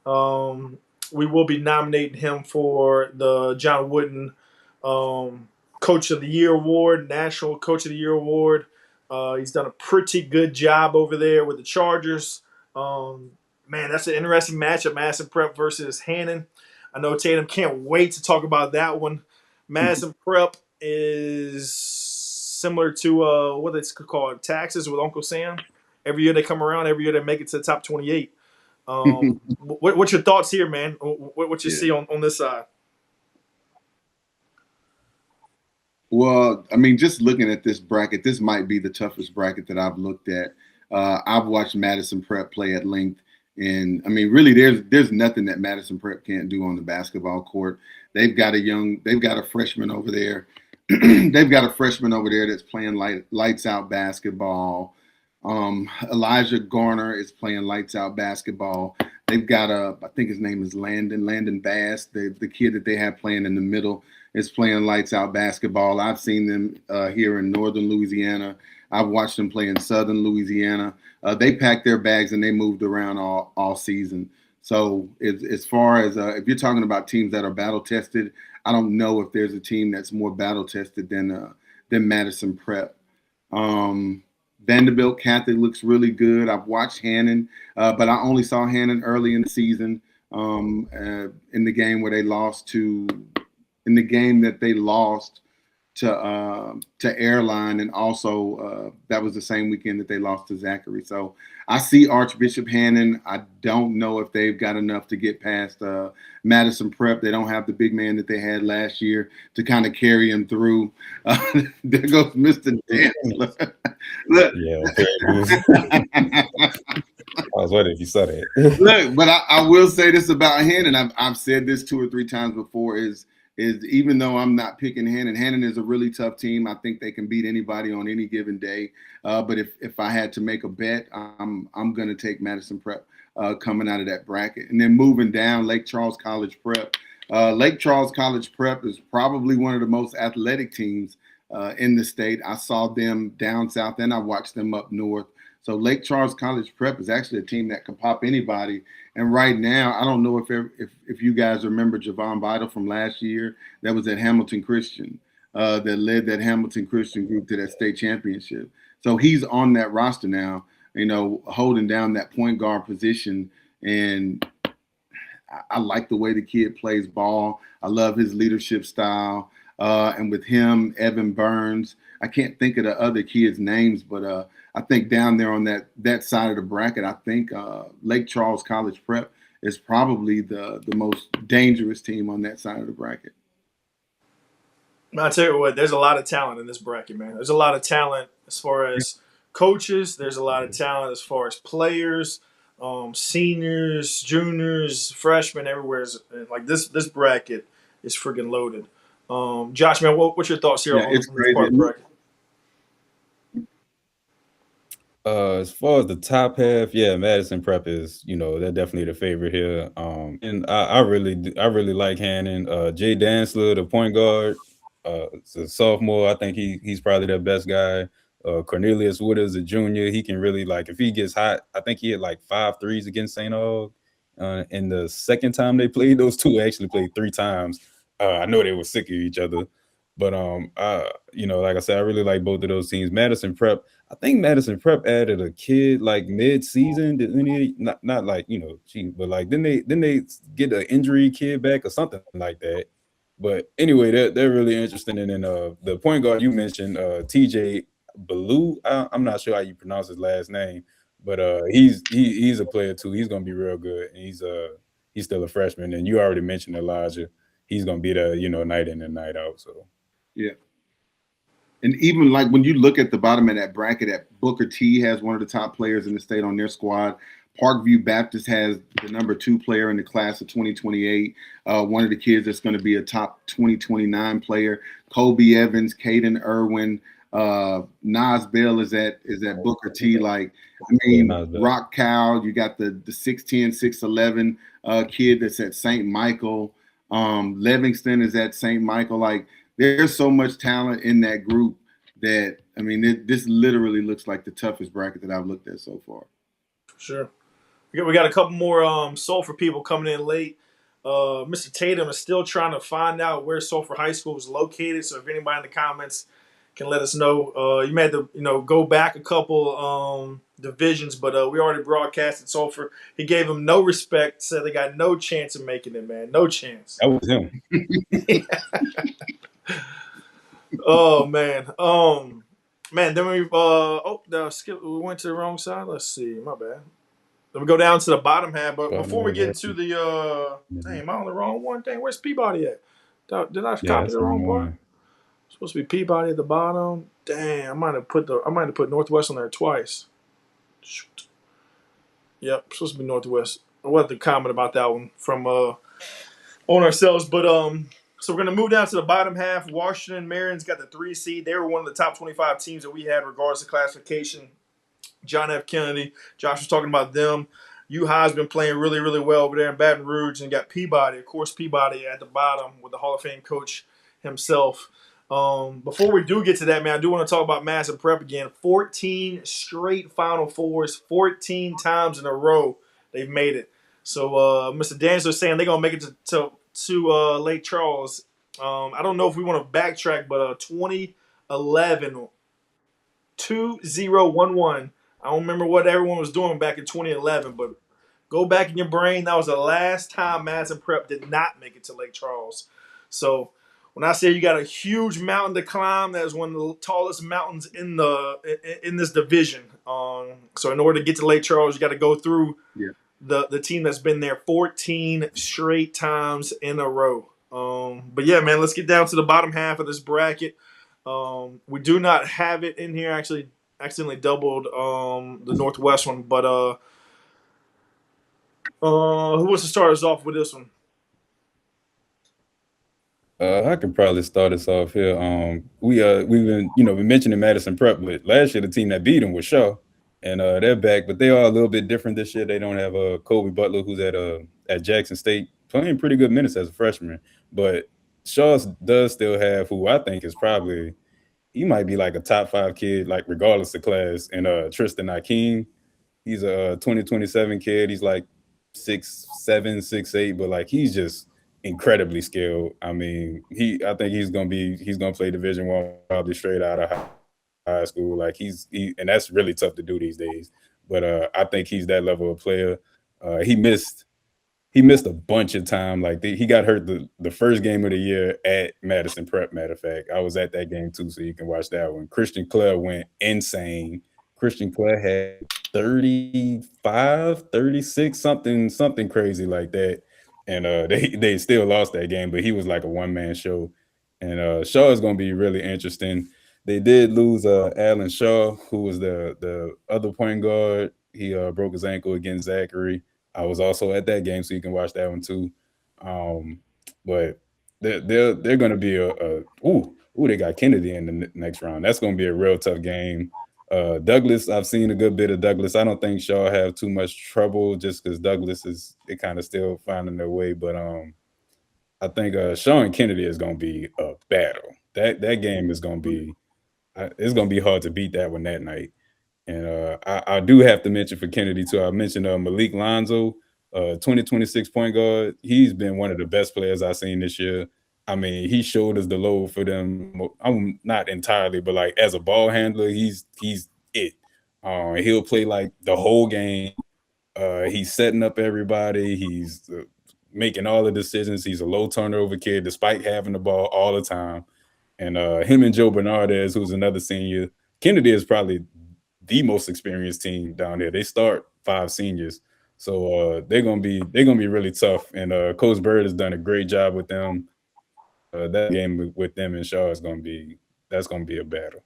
We will be nominating him for the John Wooden Coach of the Year Award, National Coach of the Year Award. He's done a pretty good job over there with the Chargers. Man, that's an interesting matchup, Madison Prep versus Hannon. I know Tatum can't wait to talk about that one. Madison Prep is similar to what it's called, Taxes with Uncle Sam. Every year they come around, every year they make it to the top 28. What's your thoughts here, man? What you see on this side? Well, I mean, just looking at this bracket, this might be the toughest bracket that I've looked at. I've watched Madison Prep play at length, and I mean, really, there's nothing that Madison Prep can't do on the basketball court. They've got a freshman over there. They've got a freshman over there that's playing lights out basketball. Elijah Garner is playing lights out basketball. They've got I think his name is Landon Bass, the kid that they have playing in the middle is playing lights out basketball. I've seen them here in northern Louisiana. I've watched them play in southern Louisiana. They packed their bags and they moved around all season. So as far as if you're talking about teams that are battle tested, I don't know if there's a team that's more battle tested than Madison Prep. Vanderbilt Catholic looks really good. I've watched Hannon, but I only saw Hannon early in the season in the game where they lost to Airline, and also that was the same weekend that they lost to Zachary. So I see Archbishop Hannon. I don't know if they've got enough to get past Madison Prep. They don't have the big man that they had last year to kind of carry him through. There goes Mr. Dan. Look. Yeah. I was wondering if you saw that. Look, but I will say this about Hannon. I've said this 2 or 3 times before, is even though I'm not picking Hannon is a really tough team. I think they can beat anybody on any given day. But if I had to make a bet, I'm going to take Madison Prep coming out of that bracket. And then moving down, Lake Charles College Prep. Lake Charles College Prep is probably one of the most athletic teams in the state. I saw them down south and I watched them up north. So Lake Charles College Prep is actually a team that can pop anybody. And right now, I don't know if you guys remember Javon Vital from last year that was at Hamilton Christian, that led that Hamilton Christian group to that state championship. So he's on that roster now, holding down that point guard position. And I like the way the kid plays ball. I love his leadership style. And with him, Evan Burns, I can't think of the other kids' names, but I think down there on that side of the bracket, I think Lake Charles College Prep is probably the most dangerous team on that side of the bracket. I'll tell you what, there's a lot of talent in this bracket, man. There's a lot of talent as far as coaches. There's a lot of talent as far as players, seniors, juniors, freshmen, everywhere. Like this bracket is freaking loaded. Josh, man, what's your thoughts here on this part of the bracket? As far as the top half, yeah, Madison Prep is, they're definitely the favorite here. And I really like Hannon. Jay Dantzler, the point guard, it's a sophomore. I think he's probably their best guy. Cornelius Wood is a junior. He can really like if he gets hot. I think he had like 5 threes against St. Aug. And the second time they played, those two actually played 3 times. I know they were sick of each other, but like I said, I really like both of those teams. Madison Prep. I think Madison Prep added a kid like mid-season. Did any not like cheating, but like then they get an injury kid back or something like that. But anyway, they're really interesting. And then the point guard you mentioned, TJ Baloo. I'm not sure how you pronounce his last name, but he's a player too. He's gonna be real good. And he's still a freshman. And you already mentioned Elijah. He's gonna be there, night in and night out. So Yeah. And even like when you look at the bottom of that bracket, that Booker T has one of the top players in the state on their squad. Parkview Baptist has the number 2 player in the class of 2028. One of the kids that's going to be a top 2029 player. Kobe Evans, Caden Irwin, Nas Bell is at Booker T. Like, I mean, Rock Cow, you got the 6'10", 6'11 kid that's at St. Michael. Livingston is at St. Michael. Like, there's so much talent in that group that, I mean, this literally looks like the toughest bracket that I've looked at so far. Sure. We got a couple more Sulphur people coming in late. Mr. Tatum is still trying to find out where Sulphur High School is located. So if anybody in the comments can let us know, you may have to go back a couple divisions, but we already broadcasted Sulphur. He gave them no respect, said they got no chance of making it, man, no chance. That was him. Oh man, man. Then we we went to the wrong side. Let's see, my bad. Then we go down to the bottom half, but before we get into the dang, am I on the wrong one? Dang, where's Peabody at? Did I copy the wrong part? Supposed to be Peabody at the bottom. Dang, I might have put Northwest on there twice. Shoot. Yep, supposed to be Northwest. We'll have to comment about that one from on ourselves, but so we're going to move down to the bottom half. Washington Marion's got the 3 seed. They were one of the top 25 teams that we had regardless of classification. John F. Kennedy, Josh was talking about them. U-High's been playing really, really well over there in Baton Rouge, and got Peabody. Of course, Peabody at the bottom with the Hall of Fame coach himself. Before we do get to that, man, I do want to talk about Madison Prep again. 14 straight Final Fours, 14 times in a row they've made it. So Mr. Danzler is saying they're going to make it to Lake Charles. I don't know if we want to backtrack, but 2011, 2011. I don't remember what everyone was doing back in 2011, but go back in your brain. That was the last time Madison Prep did not make it to Lake Charles. So when I say you got a huge mountain to climb, that is one of the tallest mountains in this division. So in order to get to Lake Charles, you got to go through the team that's been there 14 straight times in a row. But yeah, man, let's get down to the bottom half of this bracket. We do not have it in here. Actually, accidentally doubled the Northwest one. But who wants to start us off with this one? I can probably start us off here. We've been mentioning Madison Prep, but last year the team that beat them was Shaw, and they're back, but they are a little bit different this year. They don't have Kobe Butler, who's at Jackson State, playing pretty good minutes as a freshman. But Shaw does still have who I think is probably he might be like a top 5 kid, like regardless of class, and Tristan Akeem. He's a 2027 kid. He's like 6'7", 6'8", but like he's just incredibly skilled. I mean, I think he's gonna play Division I probably straight out of high school. Like and that's really tough to do these days. But I think he's that level of player. He missed a bunch of time. Like he got hurt the first game of the year at Madison Prep. Matter of fact, I was at that game too, so you can watch that one. Christian Clare went insane. Christian Clare had 35, 36, something crazy like that. And they still lost that game, but he was like a one-man show. And Shaw is going to be really interesting. They did lose Alan Shaw, who was the other point guard. He broke his ankle against Zachary. I was also at that game, so you can watch that one too. But they're going to be they got Kennedy in the next round. That's going to be a real tough game. Douglas, I've seen a good bit of Douglas. I don't think Shaw have too much trouble just because Douglas is kind of still finding their way. But I think Shaw and Kennedy is going to be a battle. That game is going to be it's going to be hard to beat that one that night. And I do have to mention for Kennedy too. I mentioned Malik Lonzo, 2026 point guard. He's been one of the best players I've seen this year. I mean, he showed us the load for them. I'm not entirely, but like as a ball handler, he's it. He'll play like the whole game. He's setting up everybody. He's making all the decisions. He's a low turnover kid, despite having the ball all the time. And him and Joe Bernardez, who's another senior. Kennedy is probably the most experienced team down there. They start 5 seniors, so they're gonna be really tough. And Coach Bird has done a great job with them. That game with them and Shaw is gonna be a battle.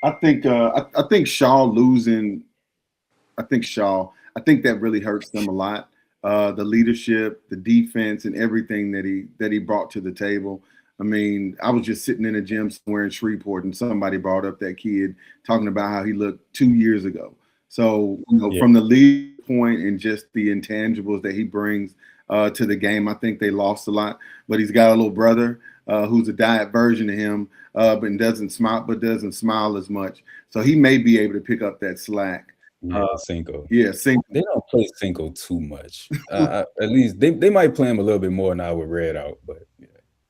I think Shaw losing. I think that really hurts them a lot. The leadership, the defense, and everything that he brought to the table. I mean, I was just sitting in a gym somewhere in Shreveport, and somebody brought up that kid talking about how he looked 2 years ago. So, from the lead point and just the intangibles that he brings to the game, I think they lost a lot. But he's got a little brother who's a diet version of him, but doesn't smile as much. So he may be able to pick up that slack. Yeah, Cinco. Yeah, Cinco. They don't play Cinco too much. At least they might play him a little bit more now with Red out, but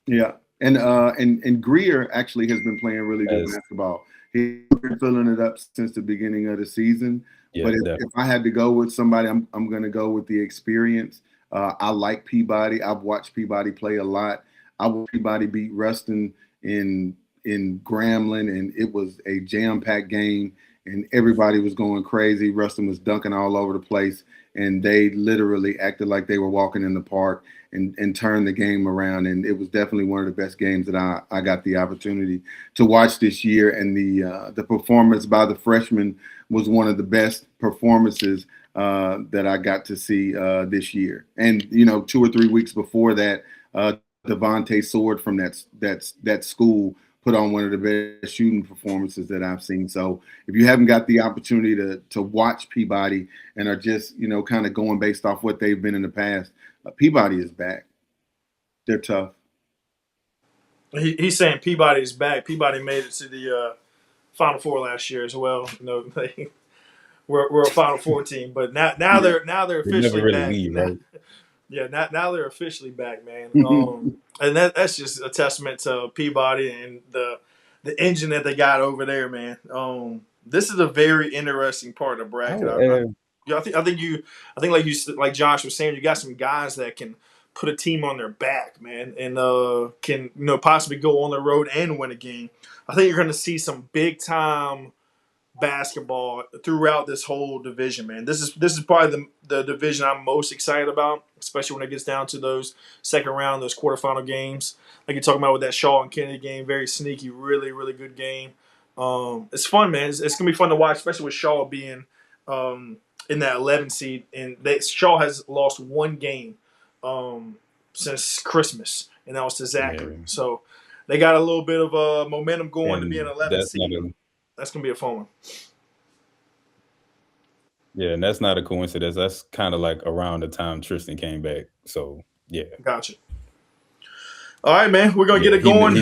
yeah. And Greer actually has been playing really good basketball. He's been filling it up since the beginning of the season. Yeah, but if I had to go with somebody, I'm going to go with the experience. I like Peabody. I've watched Peabody play a lot. I watched Peabody beat Ruston in Grambling, and it was a jam-packed game, and everybody was going crazy. Ruston was dunking all over the place, and they literally acted like they were walking in the park and turned the game around. And it was definitely one of the best games that I got the opportunity to watch this year. And the performance by the freshmen was one of the best performances that I got to see this year. And 2 or 3 weeks before that, Devontae Sword from that school put on one of the best shooting performances that I've seen. So if you haven't got the opportunity to watch Peabody and are just, kind of going based off what they've been in the past, Peabody is back. They're tough. He's saying Peabody is back. Peabody made it to the Final Four last year as well. We're a Final Four team, but now they're officially really back. leave, right? Yeah, now they're officially back, man. And that's just a testament to Peabody and the engine that they got over there, man. This is a very interesting part of the bracket. I think like Josh was saying, you got some guys that can put a team on their back, man, and can possibly go on the road and win a game. I think you're going to see some big time basketball throughout this whole division, man. This is probably the division I'm most excited about, especially when it gets down to those second round, those quarterfinal games. Like you're talking about with that Shaw and Kennedy game, very sneaky, really, really good game. It's fun, man. It's gonna be fun to watch, especially with Shaw being in that 11 seed, and Shaw has lost one game since Christmas, and that was to Zachary. Yeah. So they got a little bit of momentum going to be an 11 seed. That's going to be a fun one. Yeah, and that's not a coincidence. That's kind of like around the time Tristan came back. So, yeah. Gotcha. All right, man. We're going to get it going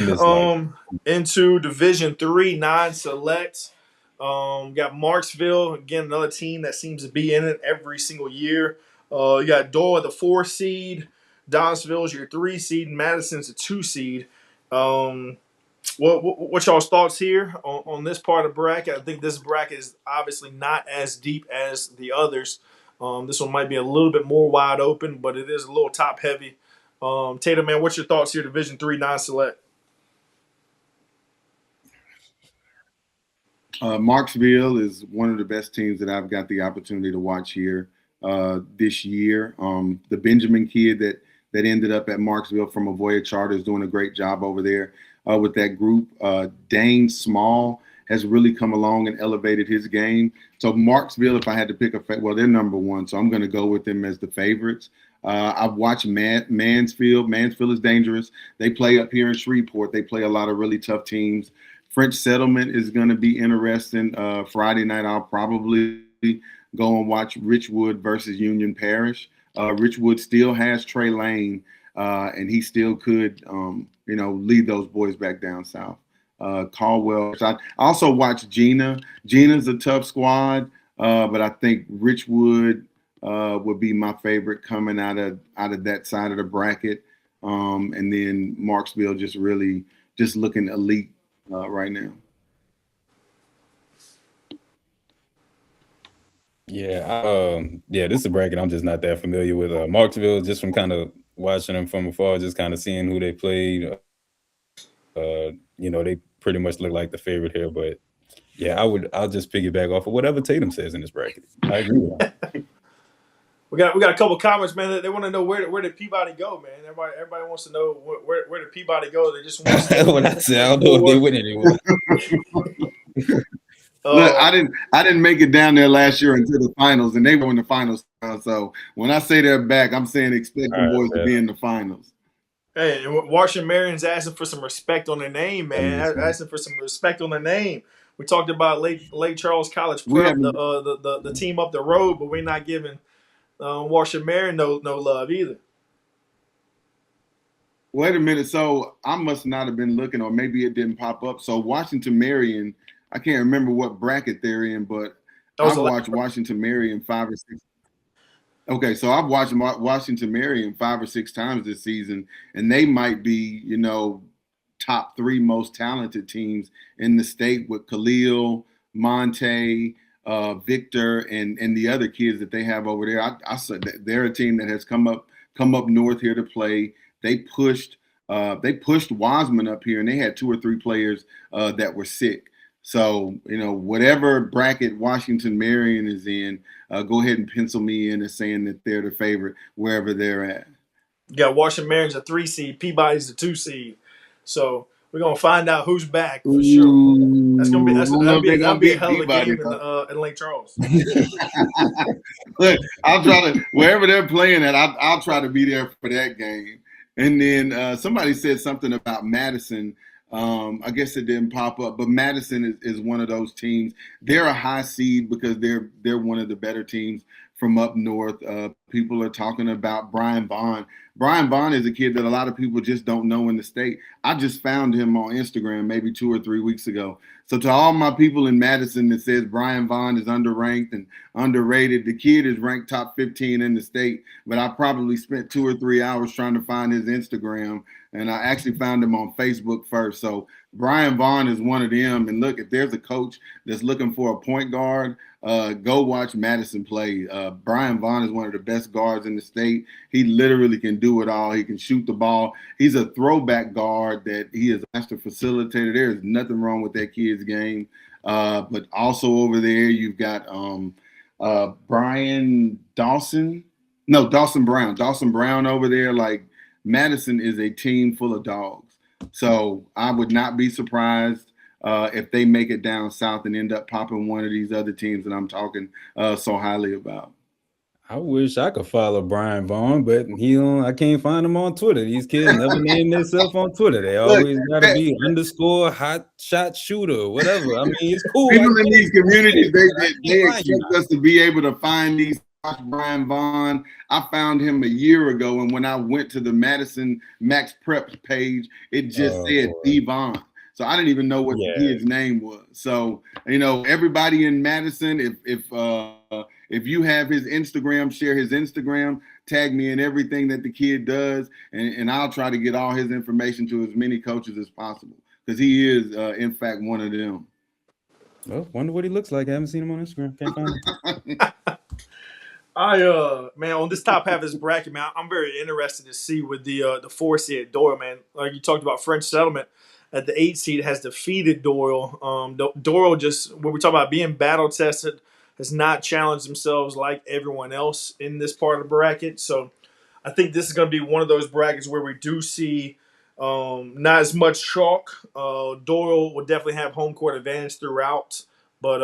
into Division 3, 9 select. Got Marksville, again, another team that seems to be in it every single year. You got Doyle, the 4 seed. Donaldsonville's your 3 seed. Madison's a 2 seed. What y'all's thoughts here on this part of the bracket? I think this bracket is obviously not as deep as the others. This one might be a little bit more wide open, but it is a little top heavy. Tatum, man, what's your thoughts here, Division 3 non-select? Marksville is one of the best teams that I've got the opportunity to watch here this year. The Benjamin kid that ended up at Marksville from Avoya Charter is doing a great job over there. With that group. Dane Small has really come along and elevated his game. So Marksville, if I had to pick they're number 1, so I'm going to go with them as the favorites. I've watched Mansfield. Mansfield is dangerous. They play up here in Shreveport. They play a lot of really tough teams. French Settlement is going to be interesting. Friday night, I'll probably go and watch Richwood versus Union Parish. Richwood still has Trey Lane, and he still could, lead those boys back down south. Caldwell. I also watch Gina. Gina's a tough squad, but I think Richwood would be my favorite coming out of that side of the bracket. And then Marksville just looking elite right now. Yeah, this is a bracket I'm just not that familiar with. Marksville, just from kind of watching them from afar, just kind of seeing who they played. They pretty much look like the favorite here, but yeah, I'll just piggyback off of whatever Tatum says in this bracket. I agree with him. We got a couple comments, man. They want to know where did Peabody go, man. Everybody wants to know where did Peabody go. They just want to when I say I don't know if they win anymore. Look, I didn't make it down there last year until the finals, and they were in the finals. So when I say they're back, I'm saying expect the boys to be in the finals. Hey, Washington Marion's asking for some respect on their name, man. Asking for some respect on their name. We talked about Lake Charles College Prep, the team up the road, but we're not giving Washington Marion no love either. Wait a minute. So I must not have been looking, or maybe it didn't pop up. So Washington Marion, I can't remember what bracket they're in, but I've watched Washington Marion 5 or 6. Okay, so I've watched Washington Marion 5 or 6 times this season, and they might be, top 3 most talented teams in the state with Khalil, Monte, Victor, and the other kids that they have over there. I said that they're a team that has come up north here to play. They pushed Wiseman up here, and they had 2 or 3 players that were sick. So, whatever bracket Washington Marion is in, go ahead and pencil me in as saying that they're the favorite wherever they're at. You got Washington Marion's a 3 seed, Peabody's a 2 seed. So we're gonna find out who's back for sure. That'll be a hell of a game in Lake Charles. Look, I'll try to wherever they're playing at. I'll try to be there for that game. And then somebody said something about Madison. I guess it didn't pop up, but Madison is one of those teams. They're a high seed because they're one of the better teams from up north. People are talking about Brian Vaughn. Brian Vaughn is a kid that a lot of people just don't know in the state. I just found him on Instagram maybe 2 or 3 weeks ago. So to all my people in Madison that says Brian Vaughn is underranked and underrated, the kid is ranked top 15 in the state, but I probably spent 2 or 3 hours trying to find his Instagram, and I actually found him on Facebook first. So Brian Vaughn is one of them. And look, if there's a coach that's looking for a point guard, go watch Madison play. Brian Vaughn is one of the best guards in the state. He literally can do it all. He can shoot the ball. He's a throwback guard that he is a master facilitator. There is nothing wrong with that kid's game. But also over there, you've got Dawson Brown. Dawson Brown over there. Like, Madison is a team full of dogs. So I would not be surprised if they make it down south and end up popping one of these other teams that I'm talking so highly about. I wish I could follow Brian Vaughn, but I can't find him on Twitter. These kids never name themselves on Twitter. They always got to be _ hot shot shooter, whatever. I mean, it's cool. People in these communities, they expect us to be able to find these. Brian Vaughn. I found him a year ago, and when I went to the Madison Max Prep page, it just said D. Vaughn. So I didn't even know what the kid's name was. So, everybody in Madison, if you have his Instagram, share his Instagram, tag me in everything that the kid does, and I'll try to get all his information to as many coaches as possible, because he is, in fact, one of them. Well, wonder what he looks like. I haven't seen him on Instagram. Can't find him. Man, on this top half of this bracket, man, I'm very interested to see with the 4 seed Doyle, man. Like you talked about, French Settlement at the 8 seed has defeated Doyle. Doyle, just when we talk about being battle tested, has not challenged themselves like everyone else in this part of the bracket. So I think this is going to be one of those brackets where we do see not as much chalk. Doyle will definitely have home court advantage throughout. But,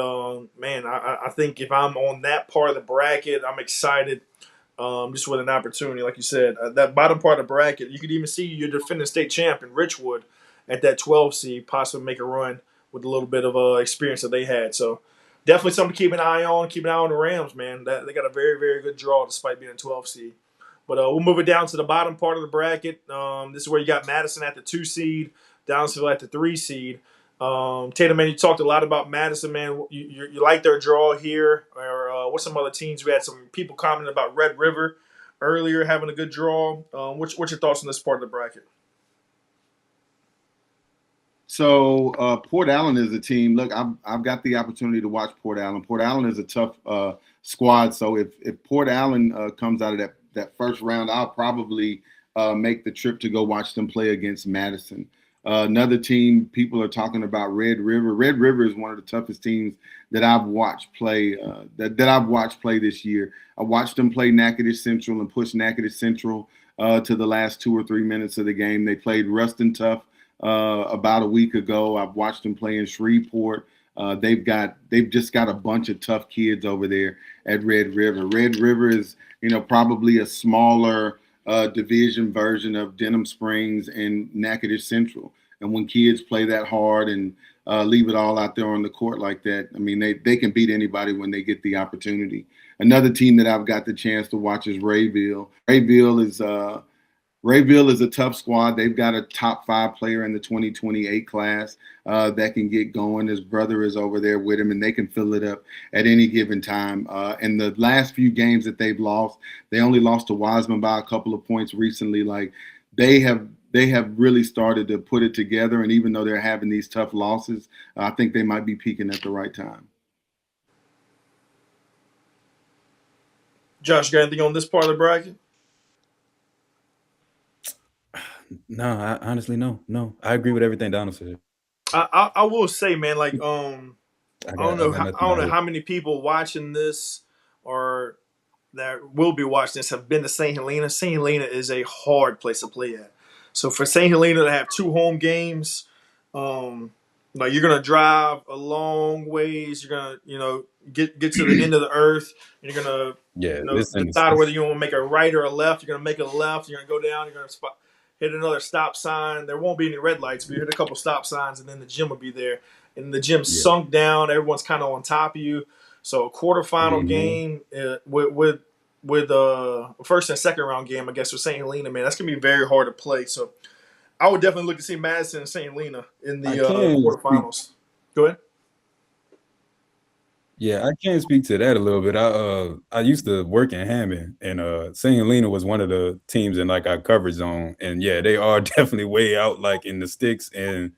man, I think if I'm on that part of the bracket, I'm excited just with an opportunity. Like you said, that bottom part of the bracket, you could even see your defending state champion, Richwood, at that 12 seed, possibly make a run with a little bit of experience that they had. So definitely something to keep an eye on. Keep an eye on the Rams, man. They got a very, very good draw despite being a 12 seed. But we'll move it down to the bottom part of the bracket. This is where you got Madison at the 2 seed, Downsville at the 3 seed. Tatum, man, you talked a lot about Madison, man. You like their draw here, or what's some other teams? We had some people commenting about Red River earlier having a good draw. What's your thoughts on this part of the bracket? So Port Allen is a team. Look, I've got the opportunity to watch Port Allen. Port Allen is a tough squad. So if Port Allen comes out of that first round, I'll probably make the trip to go watch them play against Madison. Another team people are talking about, Red River. Red River is one of the toughest teams that I've watched play that I've watched play this year. I watched them play Natchitoches Central and push Natchitoches Central to the last 2 or 3 minutes of the game. They played Ruston Tough about a week ago. I've watched them play in Shreveport. They've just got a bunch of tough kids over there at Red River. Red River is, probably a smaller division version of Denham Springs and Natchitoches Central. And when kids play that hard and leave it all out there on the court like that, I mean, they can beat anybody when they get the opportunity. Another team that I've got the chance to watch is Rayville. Rayville is a tough squad. They've got a top 5 player in the 2028 class that can get going. His brother is over there with him, and they can fill it up at any given time. In the last few games that they've lost, they only lost to Wiseman by a couple of points recently. Like they have really started to put it together, and even though they're having these tough losses, I think they might be peaking at the right time. Josh, got anything on this part of the bracket? No, honestly, no. I agree with everything Donald said. I will say, man, like I don't know how many people watching this or that will be watching this have been to St. Helena. St. Helena is a hard place to play at. So for St. Helena to have 2 home games, like you're gonna drive a long ways. You're gonna get to the end of the earth. And you're gonna decide whether you want to make a right or a left. You're gonna make a left. You're gonna go down. You're gonna hit another stop sign. There won't be any red lights, but you hit a couple stop signs, and then the gym will be there. And the gym's sunk down. Everyone's kind of on top of you. So a quarterfinal game with first and second round game, I guess, with St. Helena, man, that's gonna be very hard to play. So I would definitely look to see Madison and St. Helena in the quarterfinals. Go ahead. Yeah, I can speak to that a little bit. I used to work in Hammond, and St. Helena was one of the teams in like our coverage zone. And yeah, they are definitely way out like in the sticks. And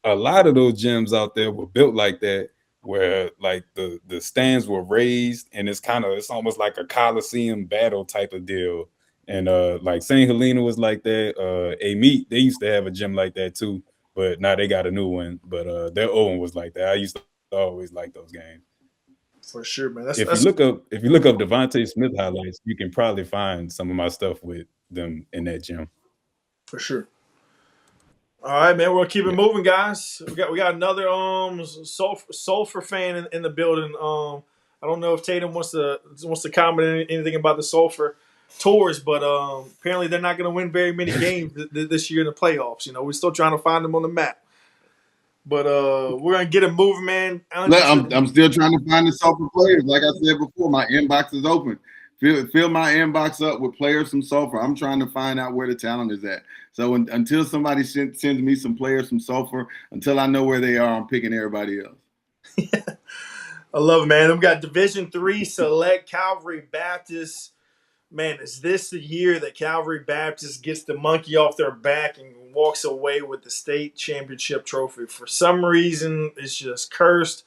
a lot of those gyms out there were built like that, where like the stands were raised, and it's almost like a Coliseum battle type of deal. And like St. Helena was like that. Meet, they used to have a gym like that too, but now they got a new one. But their old one was like that. I used to always like those games. For sure, man. If you look up Devontae Smith highlights, you can probably find some of my stuff with them in that gym. For sure. All right, man. We'll keep it moving, guys. We got another Sulphur fan in the building. I don't know if Tatum wants to comment anything about the Sulphur tours, but apparently they're not going to win very many games this year in the playoffs. We're still trying to find them on the map. But we're gonna get it moving, man. I'm still trying to find the Sulphur players. Like I said before, my inbox is open. Fill my inbox up with players from Sulphur. I'm trying to find out where the talent is at. So until somebody sends me some players from Sulphur, until I know where they are, I'm picking everybody else. I love it, man. We've got Division III Select Calvary Baptist. Man, is this the year that Calvary Baptist gets the monkey off their back and walks away with the state championship trophy? For some reason, it's just cursed.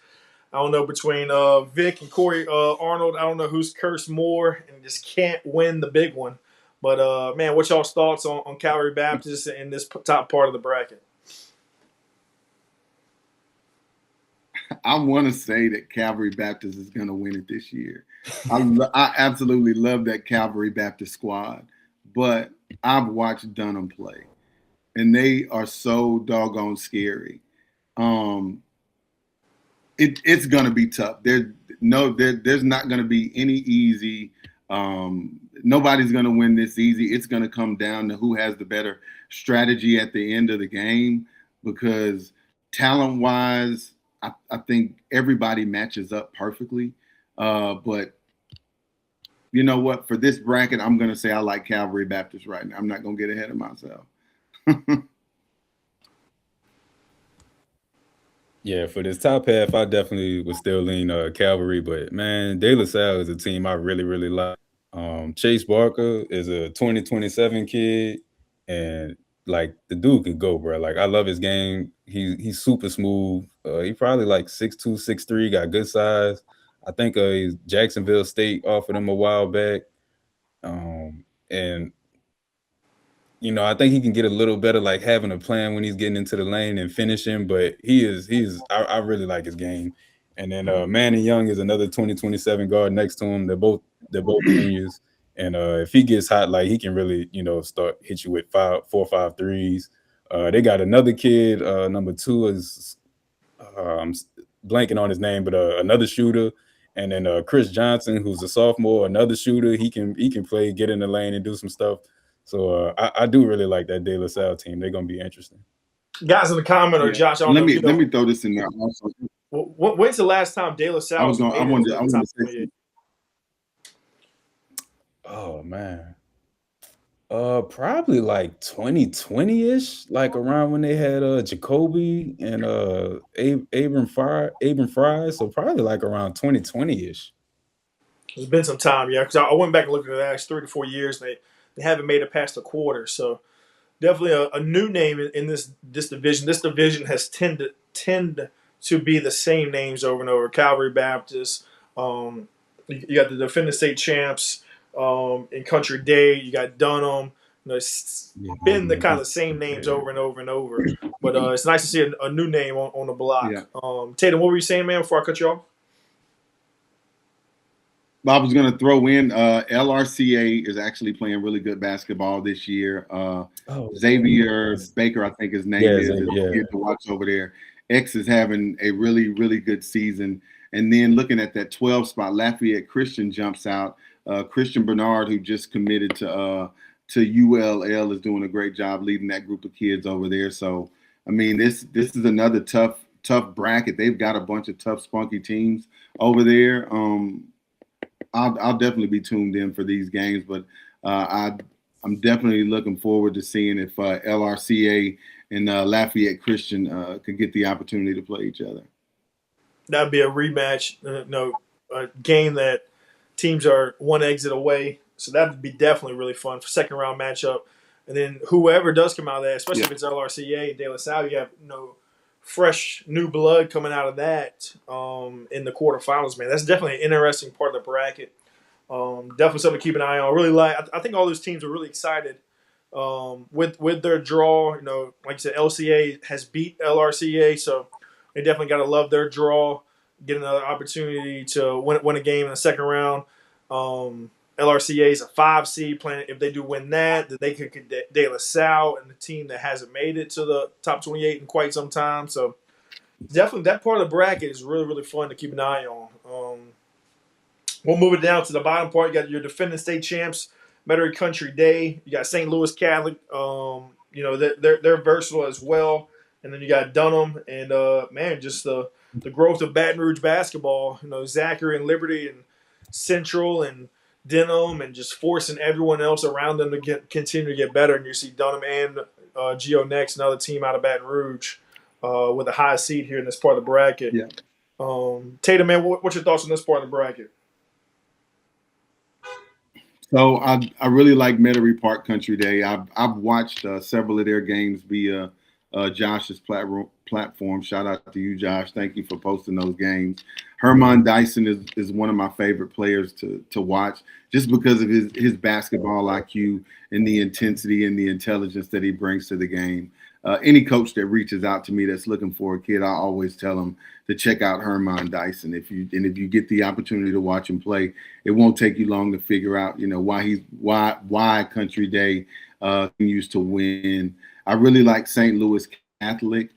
I don't know, between Vic and Corey Arnold, I don't know who's cursed more and just can't win the big one. But, man, what's y'all's thoughts on Calvary Baptist in this top part of the bracket? I want to say that Calvary Baptist is going to win it this year. I absolutely love that Calvary Baptist squad, but I've watched Dunham play, and they are so doggone scary. It's going to be tough. There's not going to be any easy. Nobody's going to win this easy. It's going to come down to who has the better strategy at the end of the game, because talent-wise, I think everybody matches up perfectly. But you know what? For this bracket, I'm going to say I like Calvary Baptist right now. I'm not going to get ahead of myself. Yeah, for this top half, I definitely would still lean Calvary, but man, De La Salle is a team I really, really like. Chase Barker is a 2027 kid, and like the dude can go, bro. Like I love his game. He's super smooth. He probably like 6'2", 6'3", got good size. I think Jacksonville State offered him a while back. And I think he can get a little better, like having a plan when he's getting into the lane and finishing. But I really like his game. And then Manny Young is another 2027 guard next to him. They're both juniors. And if he gets hot, like he can really, start hit you with 4 or 5 threes. They got another kid. Number 2 is I'm blanking on his name, but another shooter. And then Chris Johnson, who's a sophomore, another shooter. He can play, get in the lane, and do some stuff. So I do really like that De La Salle team. They're gonna be interesting. Guys in the comment or Josh, let me throw this in there also. When's the last time De La Salle was I wanted to say. Oh man, probably like 2020-ish, like around when they had Jacoby and Abram Fry. So probably like around 2020-ish. It's been some time, yeah. Because I went back and looked at the last 3 to 4 years. They haven't made it past a quarter. So definitely a new name in this division. This division has tend to be the same names over and over. Calvary Baptist. You got the defending state champs in Country Day. You got Dunham. It's been the kind of same names over and over and over. But it's nice to see a new name on the block. Yeah. Tatum, what were you saying, man, before I cut you off? I was going to throw in LRCA is actually playing really good basketball this year. Xavier Baker, I think his name is to watch over there. X is having a really, really good season. And then looking at that 12 spot, Lafayette Christian jumps out. Christian Bernard, who just committed to ULL, is doing a great job leading that group of kids over there. So, I mean, this is another tough bracket. They've got a bunch of tough, spunky teams over there. I'll definitely be tuned in for these games, but I'm definitely looking forward to seeing if LRCA and Lafayette Christian could get the opportunity to play each other. That'd be a rematch, a game that teams are one exit away. So that would be definitely really fun for second round matchup. And then whoever does come out of that, especially if it's LRCA and De La Salle, you have fresh new blood coming out of that in the quarterfinals, man. That's definitely an interesting part of the bracket. Definitely something to keep an eye on. I really like. I think all those teams are really excited with their draw. Like I said, LCA has beat LRCA, so they definitely got to love their draw. Get another opportunity to win a game in the second round. LRCA is a 5 seed. Playing if they do win that, then they could get De La Salle and the team that hasn't made it to the top 28 in quite some time. So definitely that part of the bracket is really, really fun to keep an eye on. We'll move it down to the bottom part. You got your defending state champs, Metairie Country Day. You got St. Louis Catholic. They're versatile as well. And then you got Dunham and just the growth of Baton Rouge basketball. Zachary and Liberty and Central and Denham and just forcing everyone else around them to continue to get better. And you see Dunham and Geo next, another team out of Baton Rouge with a high seed here in this part of the bracket. Yeah. Tatum, man, what's your thoughts on this part of the bracket? So I really like Metairie Park Country Day. I've watched several of their games via Josh's platform. Shout out to you, Josh. Thank you for posting those games. Herman Dyson is one of my favorite players to watch just because of his basketball IQ and the intensity and the intelligence that he brings to the game. Any coach that reaches out to me that's looking for a kid, I always tell them to check out Herman Dyson. If you get the opportunity to watch him play, it won't take you long to figure out, why Country Day continues to win. I really like St. Louis Catholic.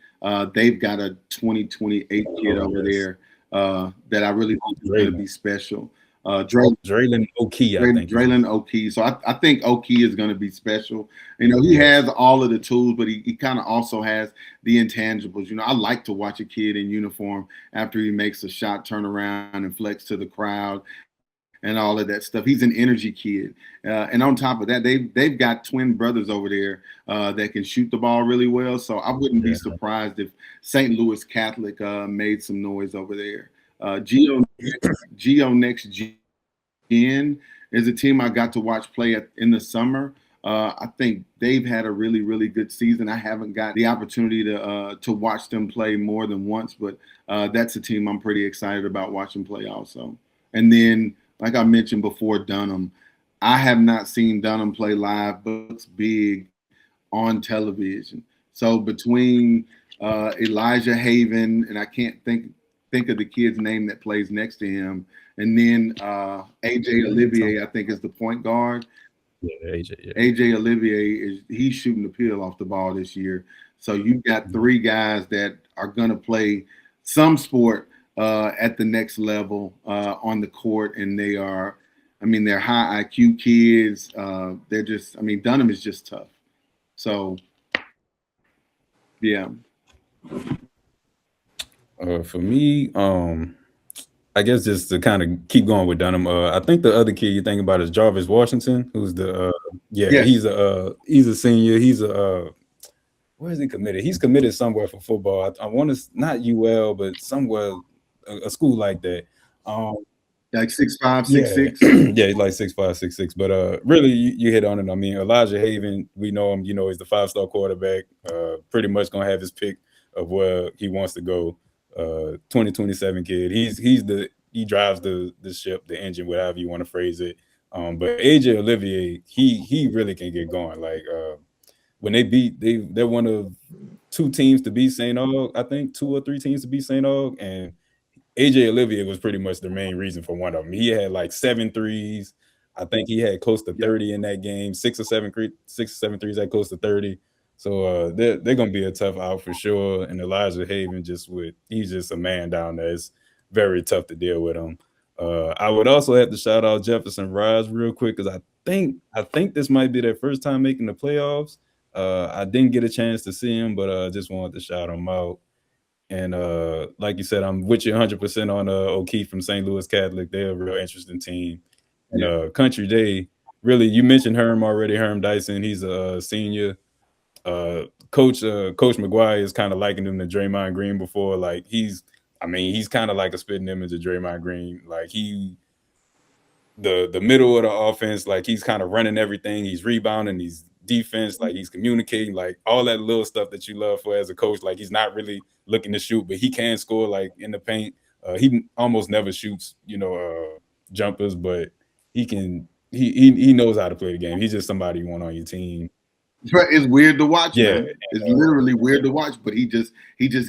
They've got a 2028 kid over there that I really think is going to be special. Draylon O'Key, I think. Draylon O'Key. So I think O'Key is going to be special. You know, he has all of the tools, but he kind of also has the intangibles. You know, I like to watch a kid in uniform after he makes a shot, turn around and flex to the crowd and all of that stuff. He's an energy kid. And on top of that, they've got twin brothers over there that can shoot the ball really well. So I wouldn't be surprised if St. Louis Catholic made some noise over there. Geo Next Gen is a team I got to watch play in the summer. I think they've had a really, really good season. I haven't got the opportunity to watch them play more than once, but that's a team I'm pretty excited about watching play also. And then, like I mentioned before, Dunham. I have not seen Dunham play live, but it's big on television. So between Elijah Haven, and I can't think of the kid's name that plays next to him, and then AJ Olivier, I think, is the point guard. Yeah, AJ Olivier he's shooting the peel off the ball this year. So you've got three guys that are going to play some sport at the next level on the court, and they're high IQ kids. They're just, Dunham is just tough. So, yeah. For me, I guess just to kind of keep going with Dunham, I think the other kid you think about is Jarvis Washington, who's he's a senior. He's where is he committed? He's committed somewhere for football. I want to, not UL, but somewhere, a school like that. Like 6'5", 6'6". Yeah, he's like 6'5", 6'6". But really, you hit on it. I mean, Elijah Haven, we know him. You know, he's the 5-star quarterback. Pretty much gonna have his pick of where he wants to go. 2027 kid. He drives the ship, the engine, whatever you want to phrase it. But AJ Olivier, he really can get going. Like when they're one of two teams to beat St. Aug. I think 2 or 3 teams to beat St. Aug, and AJ Olivier was pretty much the main reason for one of them. He had like 7 threes. I think he had close to 30 in that game. 6 or 7 threes at close to 30. So they're gonna be a tough out for sure. And Elijah Haven he's just a man down there. It's very tough to deal with him. I would also have to shout out Jefferson Rise real quick because I think this might be their first time making the playoffs. I didn't get a chance to see him, but I just wanted to shout him out. And like you said, I'm with you 100% on O'Keefe from St. Louis Catholic. They're a real interesting team. And Country Day, really, you mentioned Herm already. Herm Dyson, he's a senior. Coach McGuire is kind of liking him to Draymond Green before. Like he's kind of like a spitting image of Draymond Green. Like the middle of the offense, like he's kind of running everything. He's rebounding, he's defense, like he's communicating, like all that little stuff that you love for as a coach. Like he's not really looking to shoot, but he can score like in the paint. He almost never shoots, jumpers, but he knows how to play the game. He's just somebody you want on your team. It's weird to watch. Yeah, man. It's literally weird to watch, but he just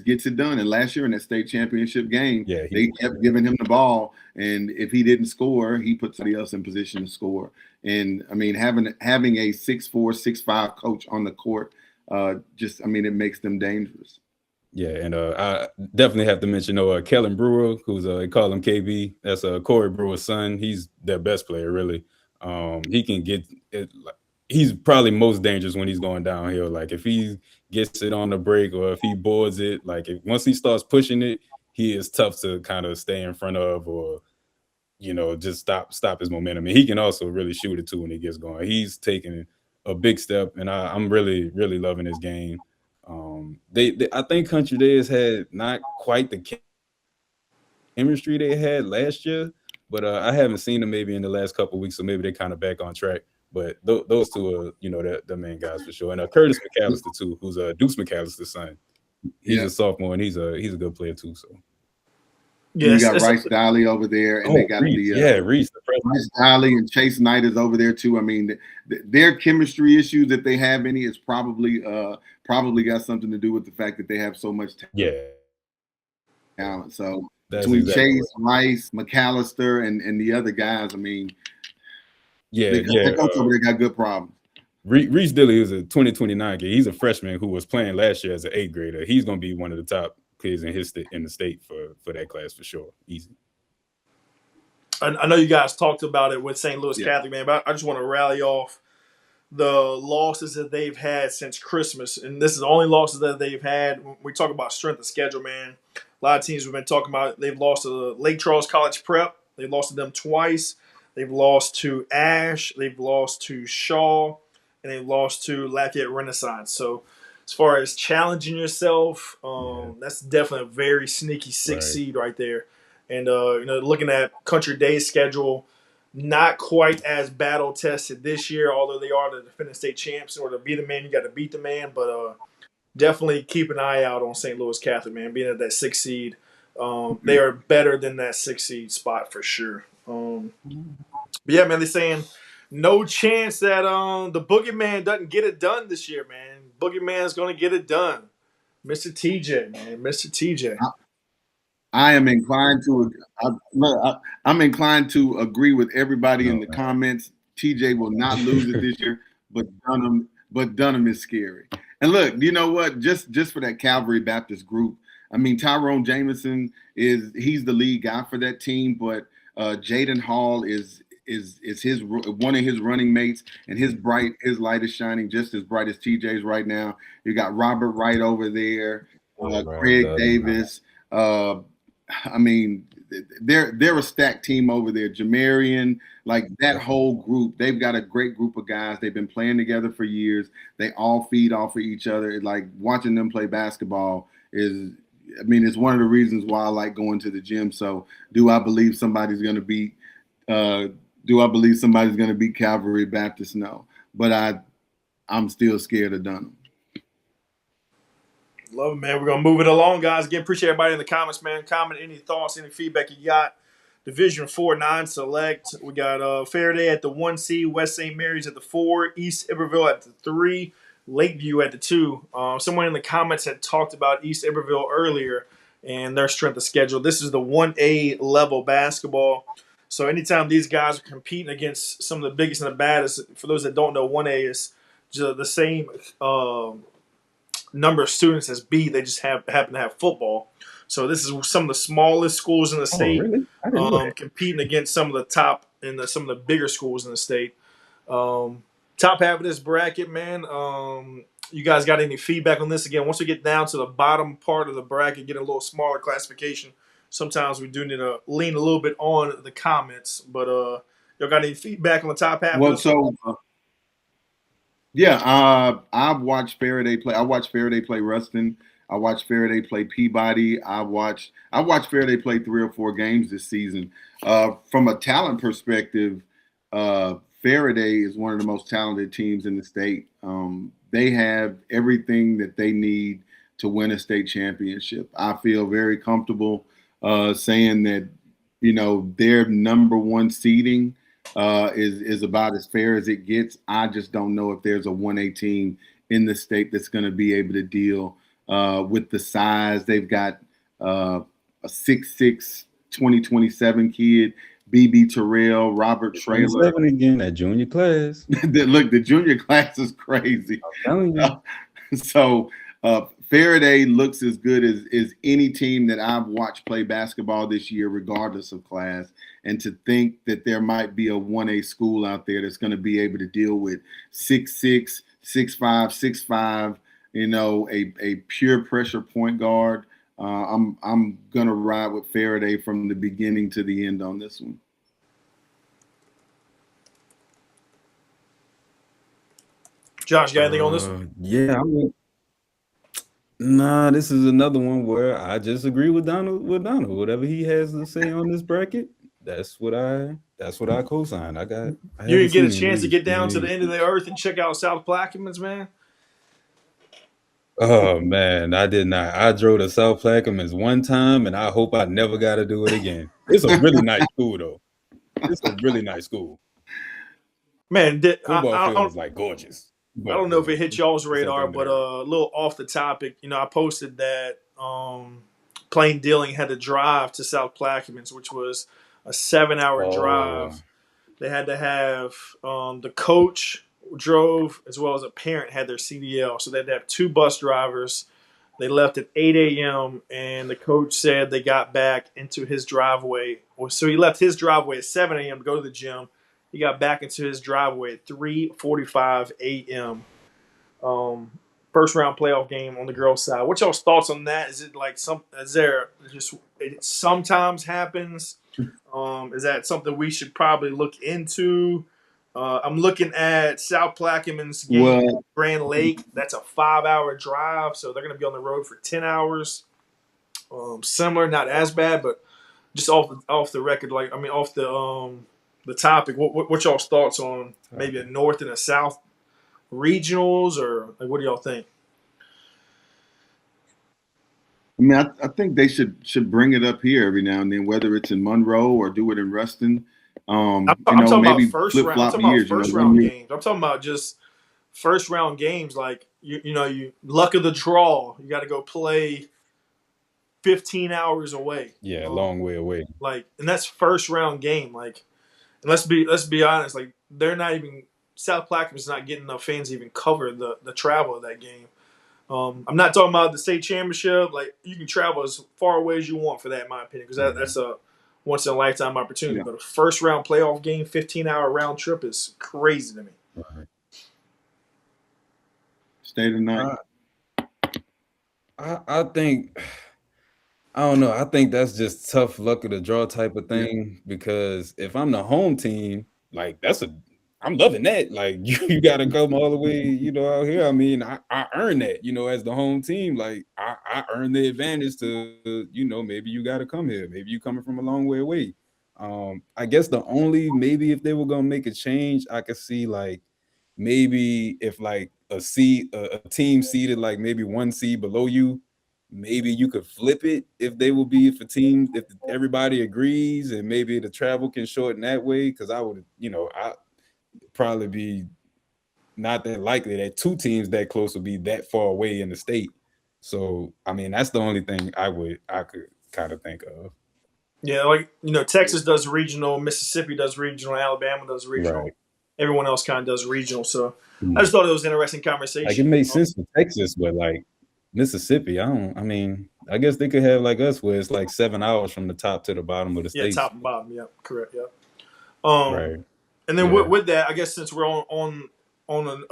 gets it done. And last year in that state championship game, they kept giving him the ball, and if he didn't score, he put somebody else in position to score. And having a 6'4", 6'5" coach on the court, it makes them dangerous. Yeah, and I definitely have to mention Kellen Brewer, who's they call him KB. That's Corey Brewer's son. He's their best player, really. He can get it. He's probably most dangerous when he's going downhill. Like if he gets it on the break or if he boards it, like once he starts pushing it, he is tough to kind of stay in front of or, just stop his momentum. And he can also really shoot it too when he gets going. He's taking a big step, and I'm really, really loving his game. I think Country Day has had not quite the chemistry they had last year, but I haven't seen them maybe in the last couple of weeks, so maybe they're kind of back on track. But those two are, the main guys for sure. And Curtis McAllister too, who's Deuce McAllister's son. He's a sophomore, and he's a good player too. So you got Rice Dolly over there, and they got Reese Dolly and Chase Knight is over there too. I mean, their chemistry issues that they have in it is probably got something to do with the fact that they have so much talent. So between Chase, Rice, McAllister, and the other guys, they got good problems. Reese Dilly is a 2029 kid. He's a freshman who was playing last year as an 8th grader. He's going to be one of the top kids in the state for that class for sure. Easy. I know you guys talked about it with St. Louis Yeah. Catholic, man, but I just want to rally off the losses that they've had since Christmas, and this is the only losses that they've had. When we talk about strength of schedule, man, a lot of teams we've been talking about, they've lost to Lake Charles College Prep. They've lost to them twice. They've lost to Ash. They've lost to Shaw, and they've lost to Lafayette Renaissance. So, as far as challenging yourself, that's definitely a very sneaky six seed right there. And looking at Country Day's schedule, not quite as battle tested this year, although they are the defending state champs. In order to be the man, you got to beat the man. But definitely keep an eye out on St. Louis Catholic, man. Being at that six seed, they are better than that six seed spot for sure. But yeah, man, they're saying no chance that the Boogeyman doesn't get it done this year, man. Boogeyman's going to get it done. Mr. TJ, man. Mr. TJ. I am inclined to. I'm inclined to agree with everybody in the comments. TJ will not lose it this year, but Dunham is scary. And look, you know what? Just for that Calvary Baptist group, I mean, Tyrone Jameson he's the lead guy for that team, but Jaden Hall is his one of his running mates, and his light is shining just as bright as TJ's right now. You got Robert Wright over there, Craig Davis. I mean, they're a stacked team over there. Jamarian, like that whole group, they've got a great group of guys. They've been playing together for years. They all feed off of each other. Like watching them play basketball it's one of the reasons why I like going to the gym. So, do I believe somebody's going to beat? Calvary Baptist? No, but I'm still scared of Dunham. Love it, man. We're going to move it along, guys. Again, appreciate everybody in the comments, man. Comment any thoughts, any feedback you got. Division 4 non-select. We got Faraday at the 1 seed, West St. Mary's at the 4, East Iberville at the 3, Lakeview at the 2. Someone in the comments had talked about East Iberville earlier and their strength of schedule. This is the 1A level basketball. So anytime these guys are competing against some of the biggest and the baddest, for those that don't know, 1A is just the same number of students as B. They just happen to have football. So this is some of the smallest schools in the state competing against some of the top and some of the bigger schools in the state. Top half of this bracket, man. You guys got any feedback on this? Again, once we get down to the bottom part of the bracket, get a little smaller classification, sometimes we do need to lean a little bit on the comments. But y'all got any feedback on the top half? I've watched Faraday play. I watched Faraday play Ruston. I watched Faraday play Peabody. I watched Faraday play 3 or 4 games this season. From a talent perspective, Faraday is one of the most talented teams in the state. They have everything that they need to win a state championship. I feel very comfortable saying that, their number 1 seeding is about as fair as it gets. I just don't know if there's a 1A team in the state that's going to be able to deal with the size. They've got a 6'6", 2027 kid, BB Terrell, Robert Traylor. Again, that junior class. Look, the junior class is crazy. So Faraday looks as good as any team that I've watched play basketball this year, regardless of class. And to think that there might be a 1A school out there that's going to be able to deal with 6'6", 6'5", 6'5", a pure pressure point guard. I'm gonna ride with Faraday from the beginning to the end on this one. Josh, you got anything on this one? Nah, this is another one where I just agree with Donald. Whatever he has to say on this bracket, that's what I co-sign. You didn't get a chance to get down to the end of the earth and check out South Plaquemines, man? Oh man, I did not. I drove to South Plaquemines one time, and I hope I never got to do it again. It's a really nice school, though. It's a really nice school. Man, football field is like gorgeous. I don't know if it hit y'all's radar, but a little off the topic. I posted that Plain Dealing had to drive to South Plaquemines, which was a 7-hour drive. They had to have the coach drove as well as a parent had their CDL. So they had to have 2 bus drivers. They left at 8 a.m. and the coach said they got back into his driveway. So he left his driveway at 7 a.m. to go to the gym. He got back into his driveway at 3:45 a.m. First round playoff game on the girls' side. What y'all's thoughts on that? Is it like it sometimes happens? Is that something we should probably look into? I'm looking at South Plaquemines game at Grand Lake. That's a 5-hour drive, so they're going to be on the road for 10 hours. Similar, not as bad, but just off the record, off the topic. What y'all's thoughts on maybe a North and a South regionals, or like what do y'all think? I mean, I think they should bring it up here every now and then, whether it's in Monroe or do it in Ruston. I'm talking Maybe about first flip round. I'm flop talking years. about first round games. I'm talking about just first round games. Like you luck of the draw. You got to go play 15 hours away. Yeah, a long way away. And that's first round game. Like, and let's be honest. Like, they're not even South Plaquemines not getting enough fans to even cover the travel of that game. I'm not talking about the state championship. Like, you can travel as far away as you want for that, in my opinion, because that's a once in a lifetime opportunity. Yeah. But a first round playoff game, 15-hour round trip is crazy to me. Right. Stay the night. I think, I don't know. I think that's just tough luck of the draw type of thing, because if I'm the home team, like I'm loving that. Like, you got to come all the way, out here. I mean, I earn that, as the home team. Like, I earn the advantage to, maybe you got to come here. Maybe you coming from a long way away. I guess maybe if they were going to make a change, I could see, like, maybe if, like, a team seated, like, maybe one seed below you, maybe you could flip it if everybody agrees, and maybe the travel can shorten that way. Because I would, probably be not that likely that two teams that close would be that far away in the state. So, I mean, that's the only thing I could kind of think of. Yeah, like, Texas does regional, Mississippi does regional, Alabama does regional. Right. Everyone else kind of does regional. So I just thought it was an interesting conversation. Like, it makes sense for Texas, but like Mississippi, I guess they could have like us, where it's like 7 hours from the top to the bottom of the state. Yeah, top and bottom. Yeah, correct. Yeah. Right. And then with that, I guess since we're on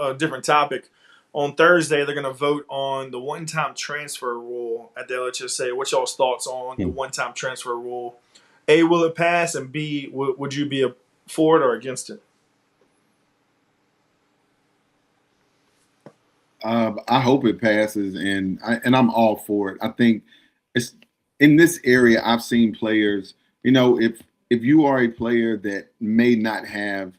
a different topic, on Thursday they're going to vote on the one-time transfer rule at the LHSA. What's y'all's thoughts on the one-time transfer rule? A, will it pass? And B, would you be for it or against it? I hope it passes, and I'm all for it. I think it's in this area. I've seen players, if you are a player that may not have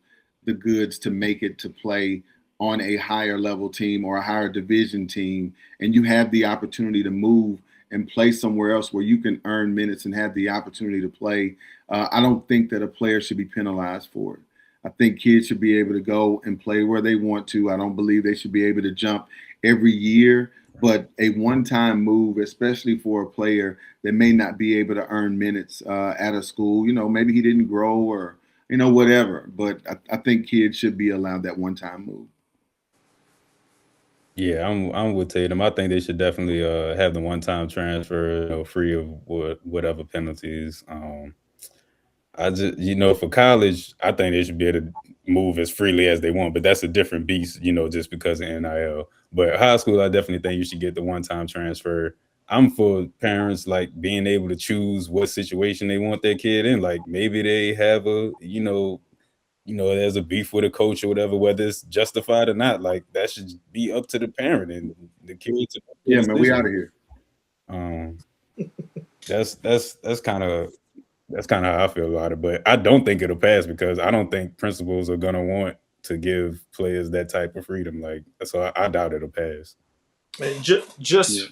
the goods to make it to play on a higher level team or a higher division team, and you have the opportunity to move and play somewhere else where you can earn minutes and have the opportunity to play, I don't think that a player should be penalized for it. I think kids should be able to go and play where they want to. I don't believe they should be able to jump every year, but a one-time move, especially for a player that may not be able to earn minutes at a school, maybe he didn't grow or, whatever. But I think kids should be allowed that one-time move. Yeah, I'm with Tatum. I think they should definitely have the one-time transfer, free of whatever penalties. I just, for college, I think they should be able to move as freely as they want, but that's a different beast, just because of NIL. But high school, I definitely think you should get the one-time transfer. I'm for parents, like, being able to choose what situation they want their kid in. Like, maybe they have there's a beef with a coach or whatever, whether it's justified or not. Like, that should be up to the parent and the kids. Yeah, man, we out of here. That's kind of how I feel about it. But I don't think it'll pass, because I don't think principals are gonna want to give players that type of freedom. Like, so I doubt it'll pass. And just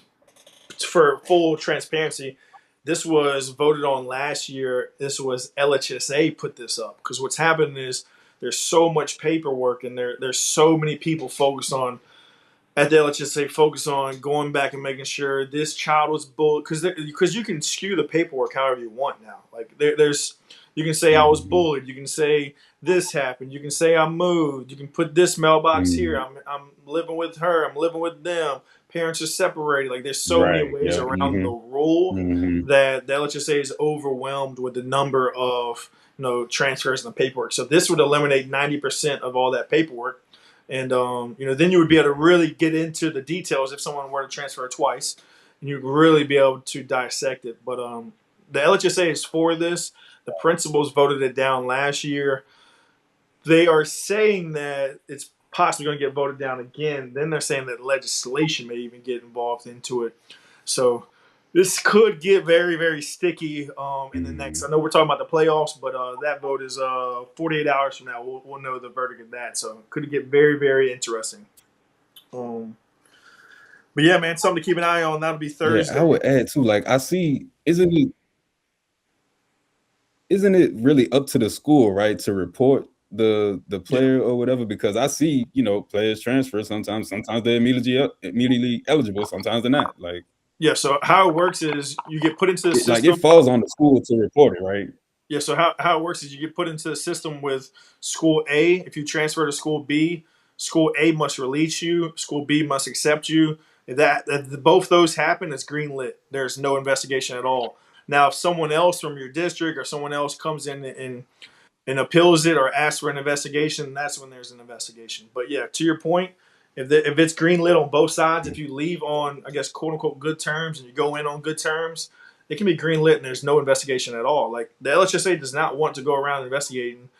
for full transparency, this was voted on last year. This was LHSA put this up, because what's happening is there's so much paperwork, and there's so many people at the LHSA focus on going back and making sure this child was bullied, because you can skew the paperwork however you want now. Like, you can say I was bullied, you can say this happened, you can say I moved, you can put this mailbox here. I'm living with her, I'm living with them. parents are separated. Like there's so many Right. ways Yeah. around the rule Hmm. that let's just say is overwhelmed with the number of transfers and the paperwork. So this would eliminate 90% of all that paperwork. And then you would be able to really get into the details if someone were to transfer twice, and you'd really be able to dissect it. But the LHSA is for this. The principals voted it down last year. They are saying that it's possibly going to get voted down again. Then they're saying that legislation may even get involved into it. So this could get very, very sticky in the next. I know we're talking about the playoffs, but that vote is 48 hours from now. We'll know the verdict of that. So it could get very, very interesting. But yeah, man, something to keep an eye on. That'll be Yeah, Thursday. I would add too. Like I see, isn't it really up to the school, right, to report the player or whatever? Because I see, players transfer sometimes. Sometimes they're immediately eligible. Sometimes they're not. Like Yeah. So how it works is you get put into the it system. falls on the school to report it, right? Yeah, so how it works is you get put into the system with school A. If you transfer to school B, school A must release you. School B must accept you. If both those happen, it's green lit. There's no investigation at all. Now, if someone else from your district or someone else comes in and appeals it or asks for an investigation, that's when there's an investigation. But yeah, to your point, if it's green lit on both sides, if you leave on, I guess, quote unquote, good terms and you go in on good terms, it can be green lit and there's no investigation at all. Like the LHSA does not want to go around investigating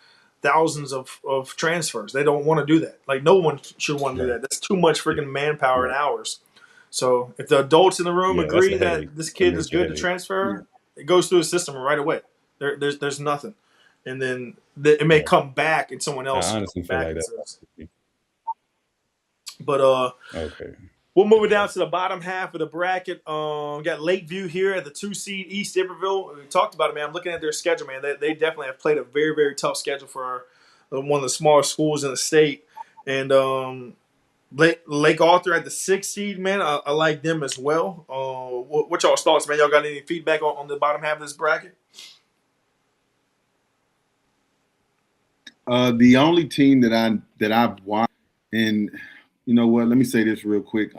thousands of transfers. They don't want to do that. Like no one should want to do that. That's too much freaking manpower and hours. So if the adults in the room Yeah, that's agree a headache. that this That kid is makes a good to headache. transfer, it goes through the system right away. There's nothing, and then it may come back and someone I else honestly comes feel back like and that. says. But Okay. we'll move it down to the bottom half of the bracket. We got Lakeview here at the 2 seed, East Iberville. We talked about it, man. I'm looking at their schedule, man. They definitely have played a very, very tough schedule for one of the smallest schools in the state. And Lake Arthur at the 6 seed, man. I like them as well. What y'all's thoughts, man? Y'all got any feedback on the bottom half of this bracket? The only team that I've watched, and you know what? Let me say this real quick.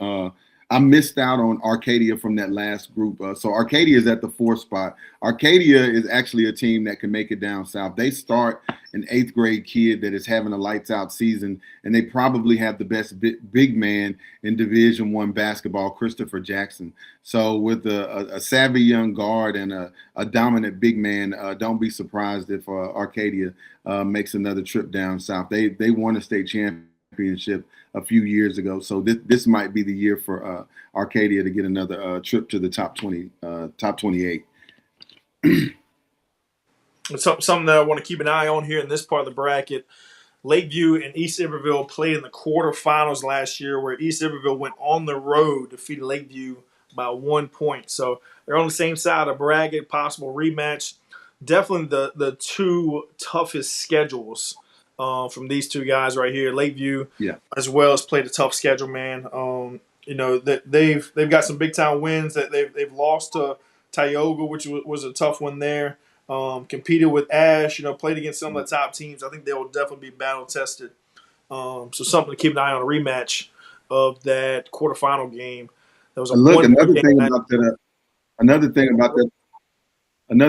I missed out on Arcadia from that last group. So Arcadia is at the 4th spot. Arcadia is actually a team that can make it down south. They start an 8th grade kid that is having a lights out season, and they probably have the best big man in Division I basketball, Christopher Jackson. So with a savvy young guard and a dominant big man, don't be surprised if Arcadia makes another trip down south. They won a state championship a few years ago, so this might be the year for Arcadia to get another trip to the top 20, top 28. Something that I want to keep an eye on here in this part of the bracket. Lakeview and East Iberville played in the quarterfinals last year, where East Iberville went on the road, defeated Lakeview by 1 point. So they're on the same side of the bracket, possible rematch. Definitely the two toughest schedules from these two guys right here. Lakeview, as well, as played a tough schedule, man. That they've got some big time wins. That they've lost to Tioga, which was a tough one there. Competed with Ash, played against some of the top teams. I think they will definitely be battle tested. So something to keep an eye on, a rematch of that quarterfinal game. That was Another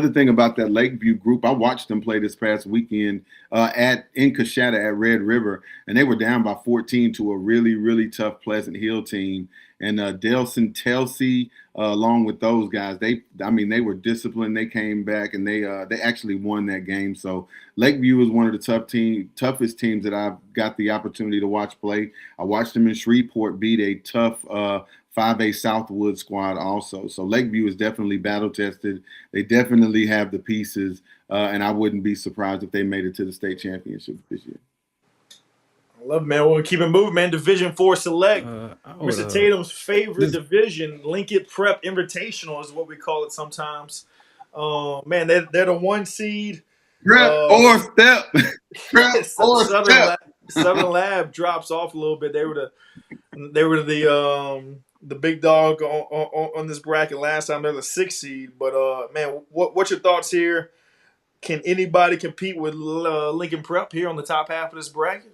thing about that Lakeview group, I watched them play this past weekend in Coshada at Red River, and they were down by 14 to a really, really tough Pleasant Hill team. And Delson Telsey, along with those guys, they were disciplined. They came back and they actually won that game. So Lakeview is one of the toughest teams that I've got the opportunity to watch play. I watched them in Shreveport beat a tough 5A Southwood squad also. So Lakeview is definitely battle tested. They definitely have the pieces, and I wouldn't be surprised if they made it to the state championship this year. I love it, man. We'll keep it moving, man. Division 4 select. Mr. Tatum's favorite division, Lincoln Prep Invitational is what we call it sometimes. Man, they're the 1 seed. Prep or step. Prep or step. Southern Lab drops off a little bit. They were the big dog on this bracket last time. They're the 6th seed. But man, what's your thoughts here? Can anybody compete with Lincoln Prep here on the top half of this bracket?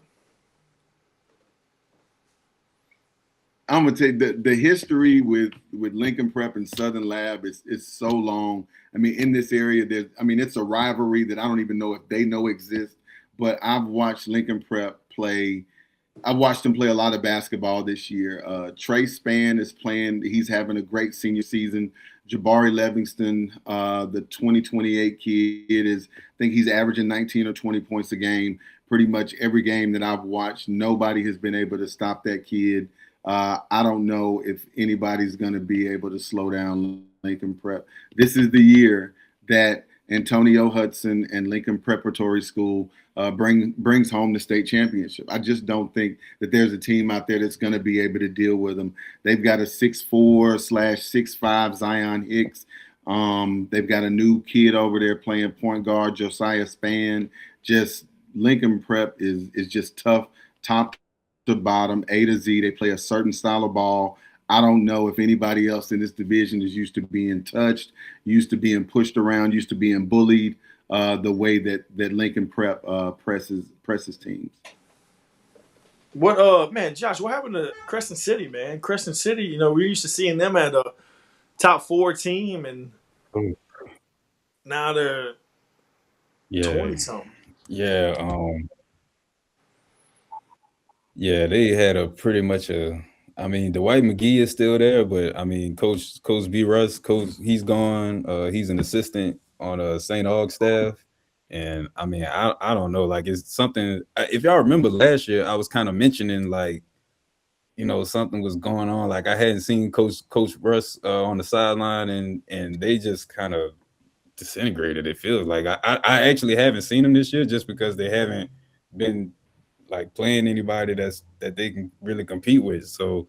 I'm gonna take the history with Lincoln Prep and Southern Lab is so long. I mean, in this area, it's a rivalry that I don't even know if they know exists. But I've watched Lincoln Prep play. I've watched him play a lot of basketball this year. Trey Spann is playing. He's having a great senior season. Jabari Livingston, the 2028 kid, I think he's averaging 19 or 20 points a game. Pretty much every game that I've watched, nobody has been able to stop that kid. I don't know if anybody's going to be able to slow down Lincoln Prep. This is the year that Antonio Hudson and Lincoln Preparatory School brings home the state championship. I just don't think that there's a team out there that's going to be able to deal with them. They've got a 6'4/6'5" Zion Hicks. They've got a new kid over there playing point guard, Josiah Spann. Just Lincoln Prep is just tough, top to bottom, A to Z. They play a certain style of ball. I don't know if anybody else in this division is used to being touched, used to being pushed around, used to being bullied the way that Lincoln Prep presses teams. What man, Josh, what happened to Crescent City, man? Crescent City, we're used to seeing them at a top 4 team, and now they're 20 something. Yeah, yeah, they had a pretty much Dwight McGee is still there, but Coach B. Russ, he's gone. He's an assistant on St. Aug staff, and I don't know. Like, it's something. If y'all remember last year, I was kind of mentioning something was going on. Like, I hadn't seen Coach Russ on the sideline, and they just kind of disintegrated. It feels like I actually haven't seen them this year just because they haven't been like playing anybody that they can really compete with. So,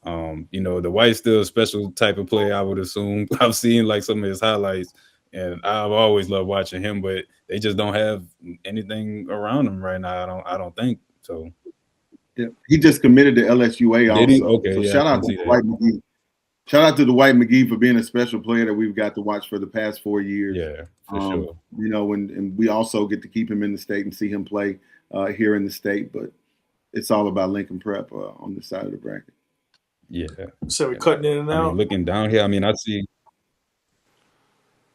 the White's still a special type of player, I would assume. I've seen like some of his highlights, and I've always loved watching him, but they just don't have anything around him right now. I don't think so. Yeah, he just committed to LSUA also. Did he? Okay, so yeah, shout out to Dwight McGee. Shout out to Dwight McGee for being a special player that we've got to watch for the past 4 years. Yeah, for sure. And we also get to keep him in the state and see him play here in the state. But it's all about Lincoln Prep on this side of the bracket. Yeah. So we're cutting in and out. Looking down here, I see.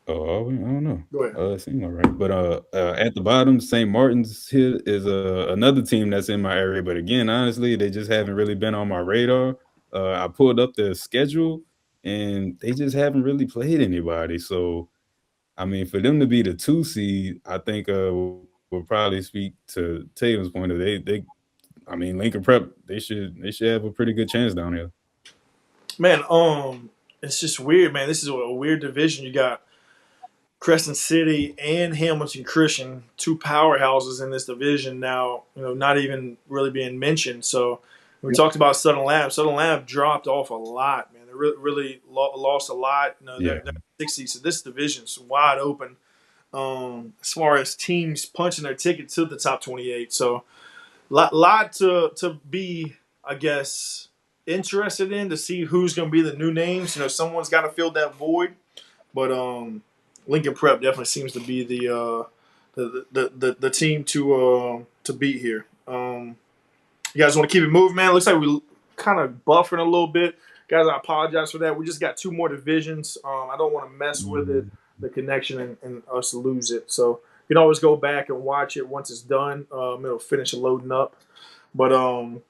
Oh, I don't know. Go ahead. It seems all right. But at the bottom, St. Martin's here is another team that's in my area. But again, honestly, they just haven't really been on my radar. I pulled up their schedule, and they just haven't really played anybody. So, for them to be the 2 seed, I think will probably speak to Tatum's point of Lincoln Prep, they should have a pretty good chance down here. Man, it's just weird, man. This is a weird division. You got Crescent City and Hamilton Christian, 2 powerhouses in this division now, not even really being mentioned. So we talked about Southern Lab. Southern Lab dropped off a lot, man. They really lost a lot. They're 60. So this division's wide open as far as teams punching their ticket to the top 28. So lot to be, I guess, interested in, to see who's going to be the new names. Someone's got to fill that void. But Lincoln Prep definitely seems to be the team to beat here. You guys want to keep it moving, man? It looks like we kind of buffering a little bit. Guys, I apologize for that. We just got 2 more divisions. I don't want to mess with it, the connection, and us lose it. So you can always go back and watch it once it's done. It'll finish loading up. But we're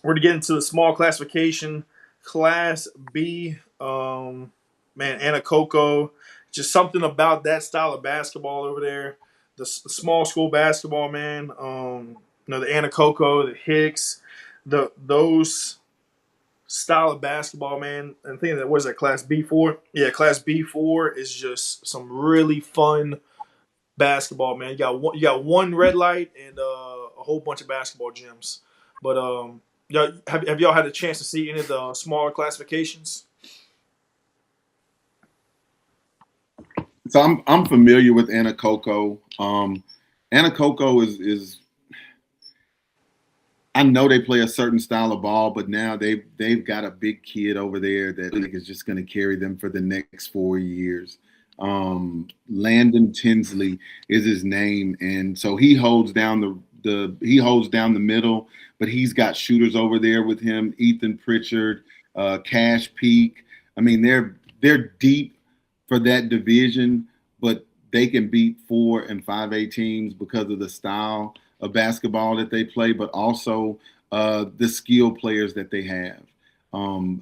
going to get into the small classification, Class B. Man, Anacoco. Just something about that style of basketball over there. The small school basketball, man. The Anacoco, the Hicks, those style of basketball, man. And I think that was that Class B4. Yeah, Class B4 is just some really fun basketball, man. You got one red light and a whole bunch of basketball gyms. But have y'all had a chance to see any of the smaller classifications? So I'm familiar with Anacoco. Anacoco is I know they play a certain style of ball, but now they've got a big kid over there that I think is just going to carry them for the next 4 years. Landon Tinsley is his name, and so he holds down he holds down the middle, but he's got shooters over there with him. Ethan Pritchard, Cash Peak. I mean, they're deep for that division, but they can beat 4 and 5A teams because of the style of basketball that they play, but also the skill players that they have.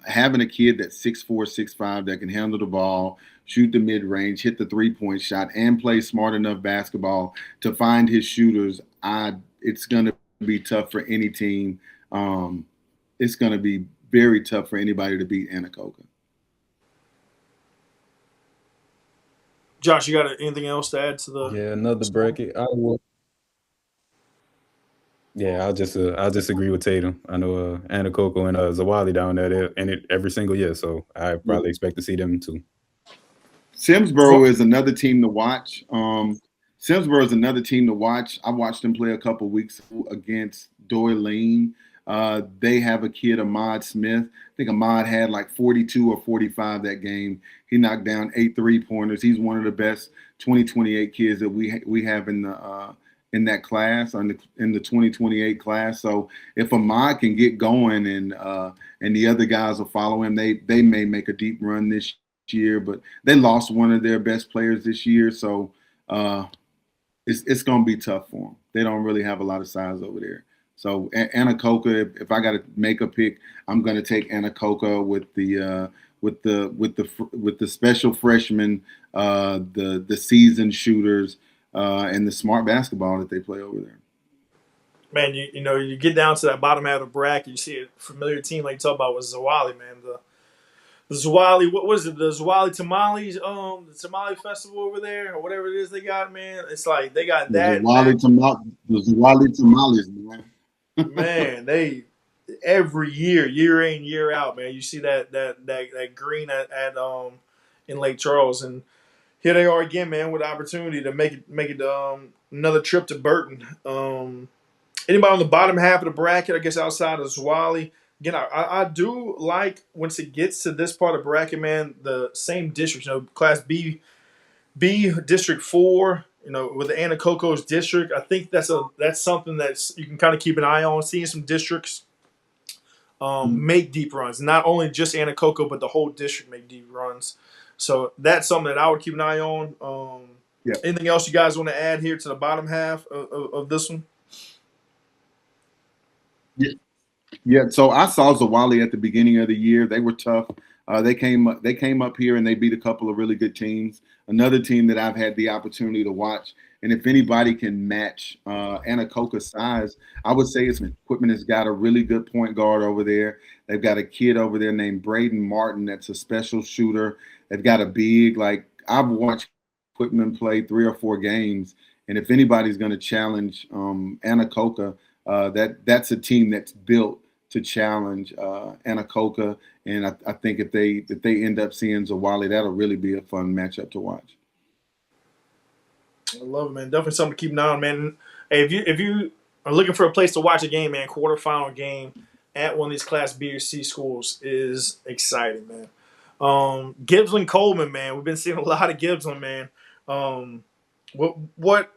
Having a kid that's 6'4", 6'5", that can handle the ball, shoot the mid-range, hit the three-point shot, and play smart enough basketball to find his shooters, it's going to be tough for any team. It's going to be very tough for anybody to beat Anacoca. Josh, you got anything else to add to the? Yeah, another bracket. I'll just agree with Tatum. I know Anacoco and Zawali down there, they're in it every single year, so I probably expect to see them too. Simsboro is another team to watch. Simsboro is another team to watch. I watched them play a couple weeks against Doylean. They have a kid, Ahmad Smith. I think Ahmad had like 42 or 45 that game. He knocked down 8 3-pointers. He's one of the best 2028 kids that we have in that class, or in the 2028 class. So if Ahmad can get going and the other guys will follow him, they may make a deep run this year. But they lost one of their best players this year, so it's going to be tough for them. They don't really have a lot of size over there. So Anacoca, if I got to make a pick, I'm going to take Anacoca with the special freshmen, the seasoned shooters, and the smart basketball that they play over there. Man, you get down to that bottom half of the bracket, you see a familiar team like you talk about with Zawali, man. The Zawali, what was it? The Zawali Tamales, the Tamale Festival over there, or whatever it is they got, man. It's like they got that. The Zawali Tamales, man. Man, they every year in, year out, man. You see that green at in Lake Charles, and here they are again, man, with the opportunity to make it another trip to Burton. Anybody on the bottom half of the bracket, I guess outside of Zawali. Again, I do like once it gets to this part of the bracket, man, the same districts, Class B District 4, with the Anacoco's district. I think that's something that's you can kind of keep an eye on, seeing some districts make deep runs. Not only just Anacoco, but the whole district make deep runs. So that's something that I would keep an eye on. Anything else you guys want to add here to the bottom half of this one? Yeah, so I saw Zawali at the beginning of the year. They were tough. They came up here and they beat a couple of really good teams. Another team that I've had the opportunity to watch, and if anybody can match Anacoca's size, I would say it's Equipment has got a really good point guard over there. They've got a kid over there named Braden Martin that's a special shooter. They've got a big, I've watched Equipment play 3 or 4 games, and if anybody's going to challenge Anacoca, that's a team that's built to challenge Anacoca, and I think if they end up seeing Zawali, that'll really be a fun matchup to watch. I love it, man. Definitely something to keep an eye on, man. Hey, if you are looking for a place to watch a game, man, quarterfinal game at one of these Class B or C schools is exciting, man. Gibbsland Coleman, man. We've been seeing a lot of Gibbsland, man. What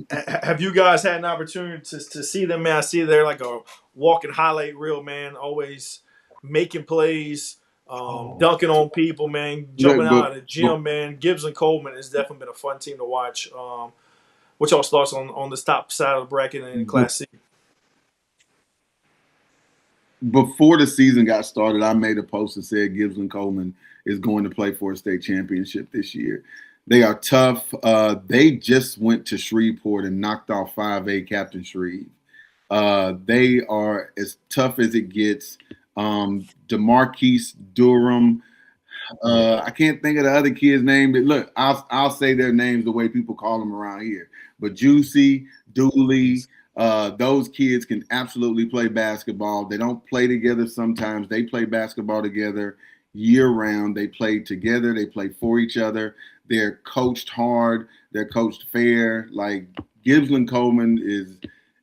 have you guys had an opportunity to see them, man? I see they're like a walking highlight reel, man. Always making plays, dunking on people, man. Jumping out of the gym, man. Gibbsland Coleman has definitely been a fun team to watch. What's y'all's thoughts on this top side of the bracket in Class C? Before the season got started, I made a post that said Gibbsland Coleman is going to play for a state championship this year. They are tough. They just went to Shreveport and knocked off 5A Captain Shreve. They are as tough as it gets. DeMarquise Durham. I can't think of the other kid's name, but look, I'll say their names the way people call them around here. But Juicy, Dooley, those kids can absolutely play basketball. They don't play together sometimes. They play basketball together year-round. They play together. They play for each other. They're coached hard. They're coached fair. Like Gibbsland Coleman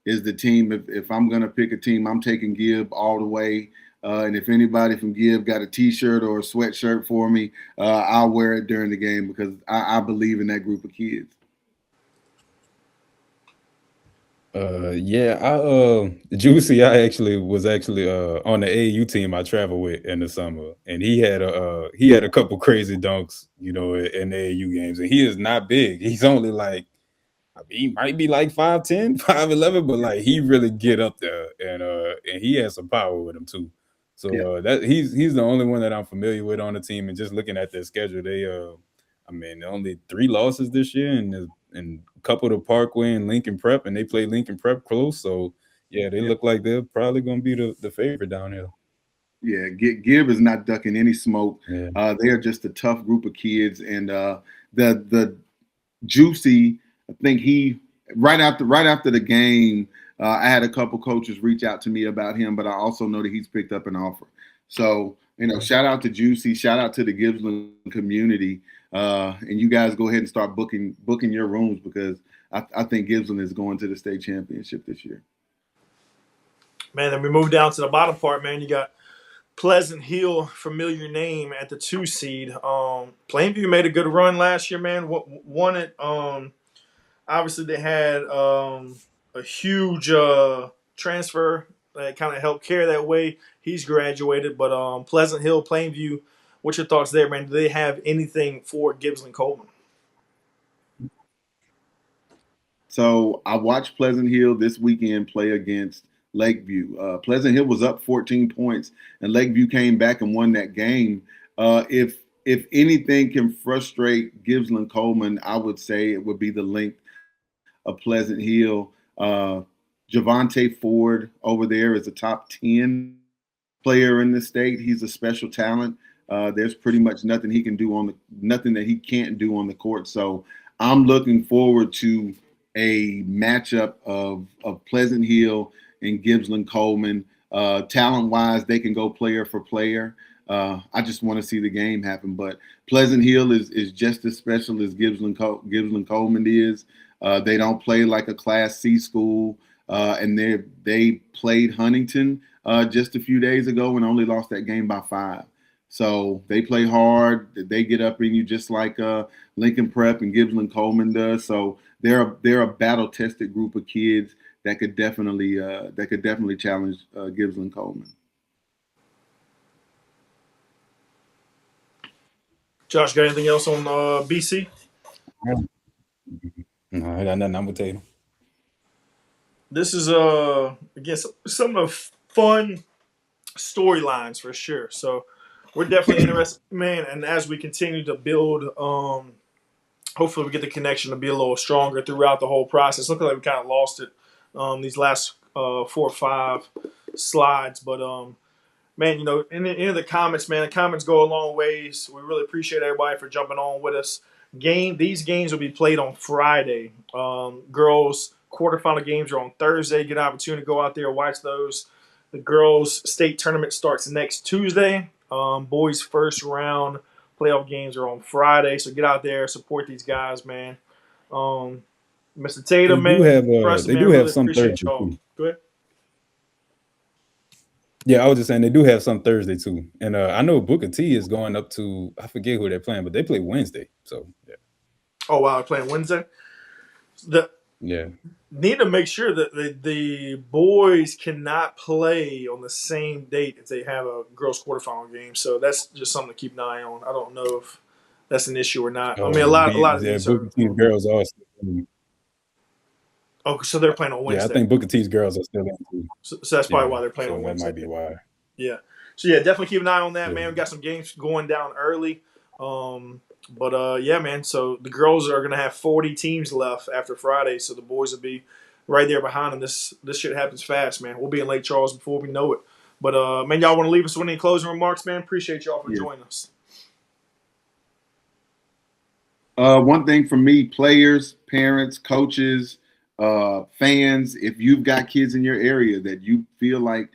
is the team. If I'm going to pick a team, I'm taking Gibb all the way. And if anybody from Gibb got a T-shirt or a sweatshirt for me, I'll wear it during the game because I believe in that group of kids. Yeah, Juicy, I actually was on the AAU team I traveled with in the summer, and he had a couple crazy dunks, in the AAU games, and he is not big. He's only like, I mean, he might be like 5'10", 5'11", but like he really get up there, and he has some power with him too. Yeah. So that he's the only one that I'm familiar with on the team, and just looking at their schedule, I mean, only 3 losses this year, and a couple to Parkway and Lincoln Prep, and they play Lincoln Prep close. So yeah, they look like they're probably going to be the favorite down here. Yeah, Gib is not ducking any smoke. Yeah. They are just a tough group of kids, and the Juicy, I think he right after the game, I had a couple coaches reach out to me about him, but I also know that he's picked up an offer. So shout out to Juicy, shout out to the Gibbsland community, and you guys go ahead and start booking your rooms, because I think Gibbsland is going to the state championship this year. Man, then we move down to the bottom part, man. You got Pleasant Hill, familiar name, at the 2 seed. Plainview made a good run last year, man. Won it. Obviously, they had a huge transfer that kind of helped carry that way. He's graduated, but Pleasant Hill, Plainview, what's your thoughts there, man? Do they have anything for Gibbsland Coleman? So I watched Pleasant Hill this weekend play against Lakeview. Pleasant Hill was up 14 points, and Lakeview came back and won that game. If anything can frustrate Gibbsland Coleman, I would say it would be the length of Pleasant Hill. Javante Ford over there is a top 10 player in the state. He's a special talent. There's pretty much nothing he can do nothing that he can't do on the court. So I'm looking forward to a matchup of Pleasant Hill and Gibbsland Coleman. Talent-wise, they can go player for player. I just want to see the game happen. But Pleasant Hill is just as special as Gibbsland Coleman is. They don't play like a Class C school, and they played Huntington just a few days ago and only lost that game by 5. So they play hard. They get up in you just like Lincoln Prep and Gibbsland Coleman does. So they're a battle-tested group of kids that could definitely challenge Gibbsland Coleman. Josh, got anything else on BC? No, I got nothing. I'm with Tatum. This is again some of the fun storylines for sure. So we're definitely interested, man. And as we continue to build, hopefully we get the connection to be a little stronger throughout the whole process. Looking like we kind of lost it these last 4 or 5 slides, but man, in the comments, man, the comments go a long ways. We really appreciate everybody for jumping on with us. These games will be played on Friday. Girls quarterfinal games are on Thursday. Get an opportunity to go out there and watch those. The girls state tournament starts next Tuesday. Boys first round playoff games are on Friday. So get out there, support these guys, man. Mr. Tatum, man. They do have some Thursday too. Go ahead. Yeah, I was just saying they do have some Thursday too, and I know Booker T is going up to, I forget who they're playing, but they play Wednesday. So yeah. Oh wow, they're playing Wednesday. Need to make sure that the boys cannot play on the same date if they have a girls quarterfinal game. So that's just something to keep an eye on. I don't know if that's an issue or not. I mean, a lot of these Booker T's girls are still in. Oh, so they're playing on Wednesday. Yeah, I think Booker T's girls are still in too. So that's probably why they're playing on Wednesday. That might be why. Yeah. So yeah, definitely keep an eye on that, man. We got some games going down early. Yeah, man. So the girls are gonna have 40 teams left after Friday, so the boys will be right there behind them. This shit happens fast, man. We'll be in Lake Charles before we know it. But man, y'all want to leave us with any closing remarks, man? Appreciate y'all for joining us. One thing for me, players, parents, coaches, fans, if you've got kids in your area that you feel like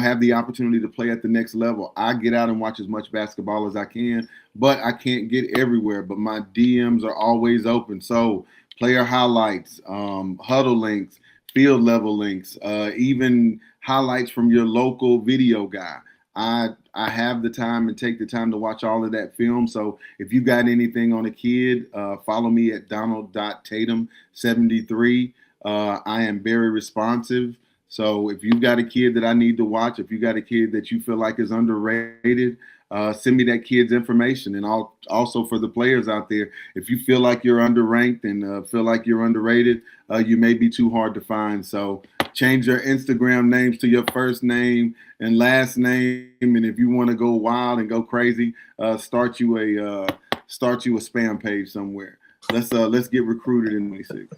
have the opportunity to play at the next level, I get out and watch as much basketball as I can, but I can't get everywhere. But my DMs are always open. So player highlights, huddle links, field level links, even highlights from your local video guy. I have the time and take the time to watch all of that film. So if you got anything on a kid, follow me at Donald.Tatum73. I am very responsive. So if you've got a kid that I need to watch, if you got a kid that you feel like is underrated, send me that kid's information. And also for the players out there, if you feel like you're underranked and feel like you're underrated, you may be too hard to find. So change your Instagram names to your first name and last name. And if you want to go wild and go crazy, start you a spam page somewhere. Let's get recruited in 26.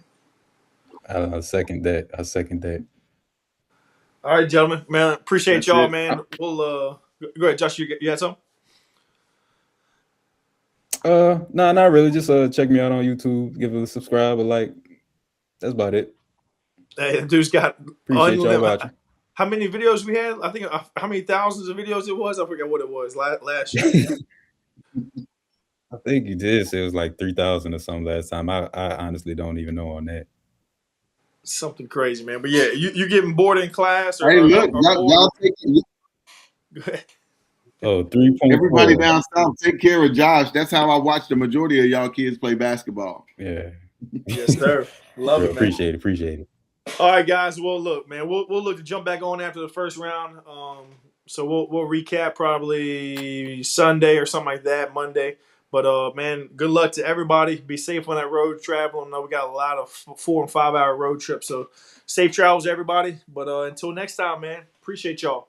I second that. All right, gentlemen, man, appreciate That's y'all, it. man. We'll go ahead, Josh. You had something? Nah, not really. Just check me out on YouTube, give it a subscribe, a like. That's about it. Hey, dude's got Appreciate y'all watching. How many videos we had? I think how many thousands of videos it was. I forget what it was last year. I think you did say it was like 3,000 or something last time. I honestly don't even know on that. Something crazy, man. But yeah, you getting bored in class? Or, Hey, look, or y'all take it. Go ahead. Oh, 3.4. Everybody down south, take care of Josh. That's how I watch the majority of y'all kids play basketball. Yeah. Yes, sir. Love it, man. Appreciate it. All right, guys. Well, look, man, we'll look to jump back on after the first round. So we'll recap probably Sunday or something like that, Monday. But man, good luck to everybody. Be safe on that road travel. I know we got a lot of 4 and 5 hour road trips, so safe travels, everybody. But until next time, man, appreciate y'all.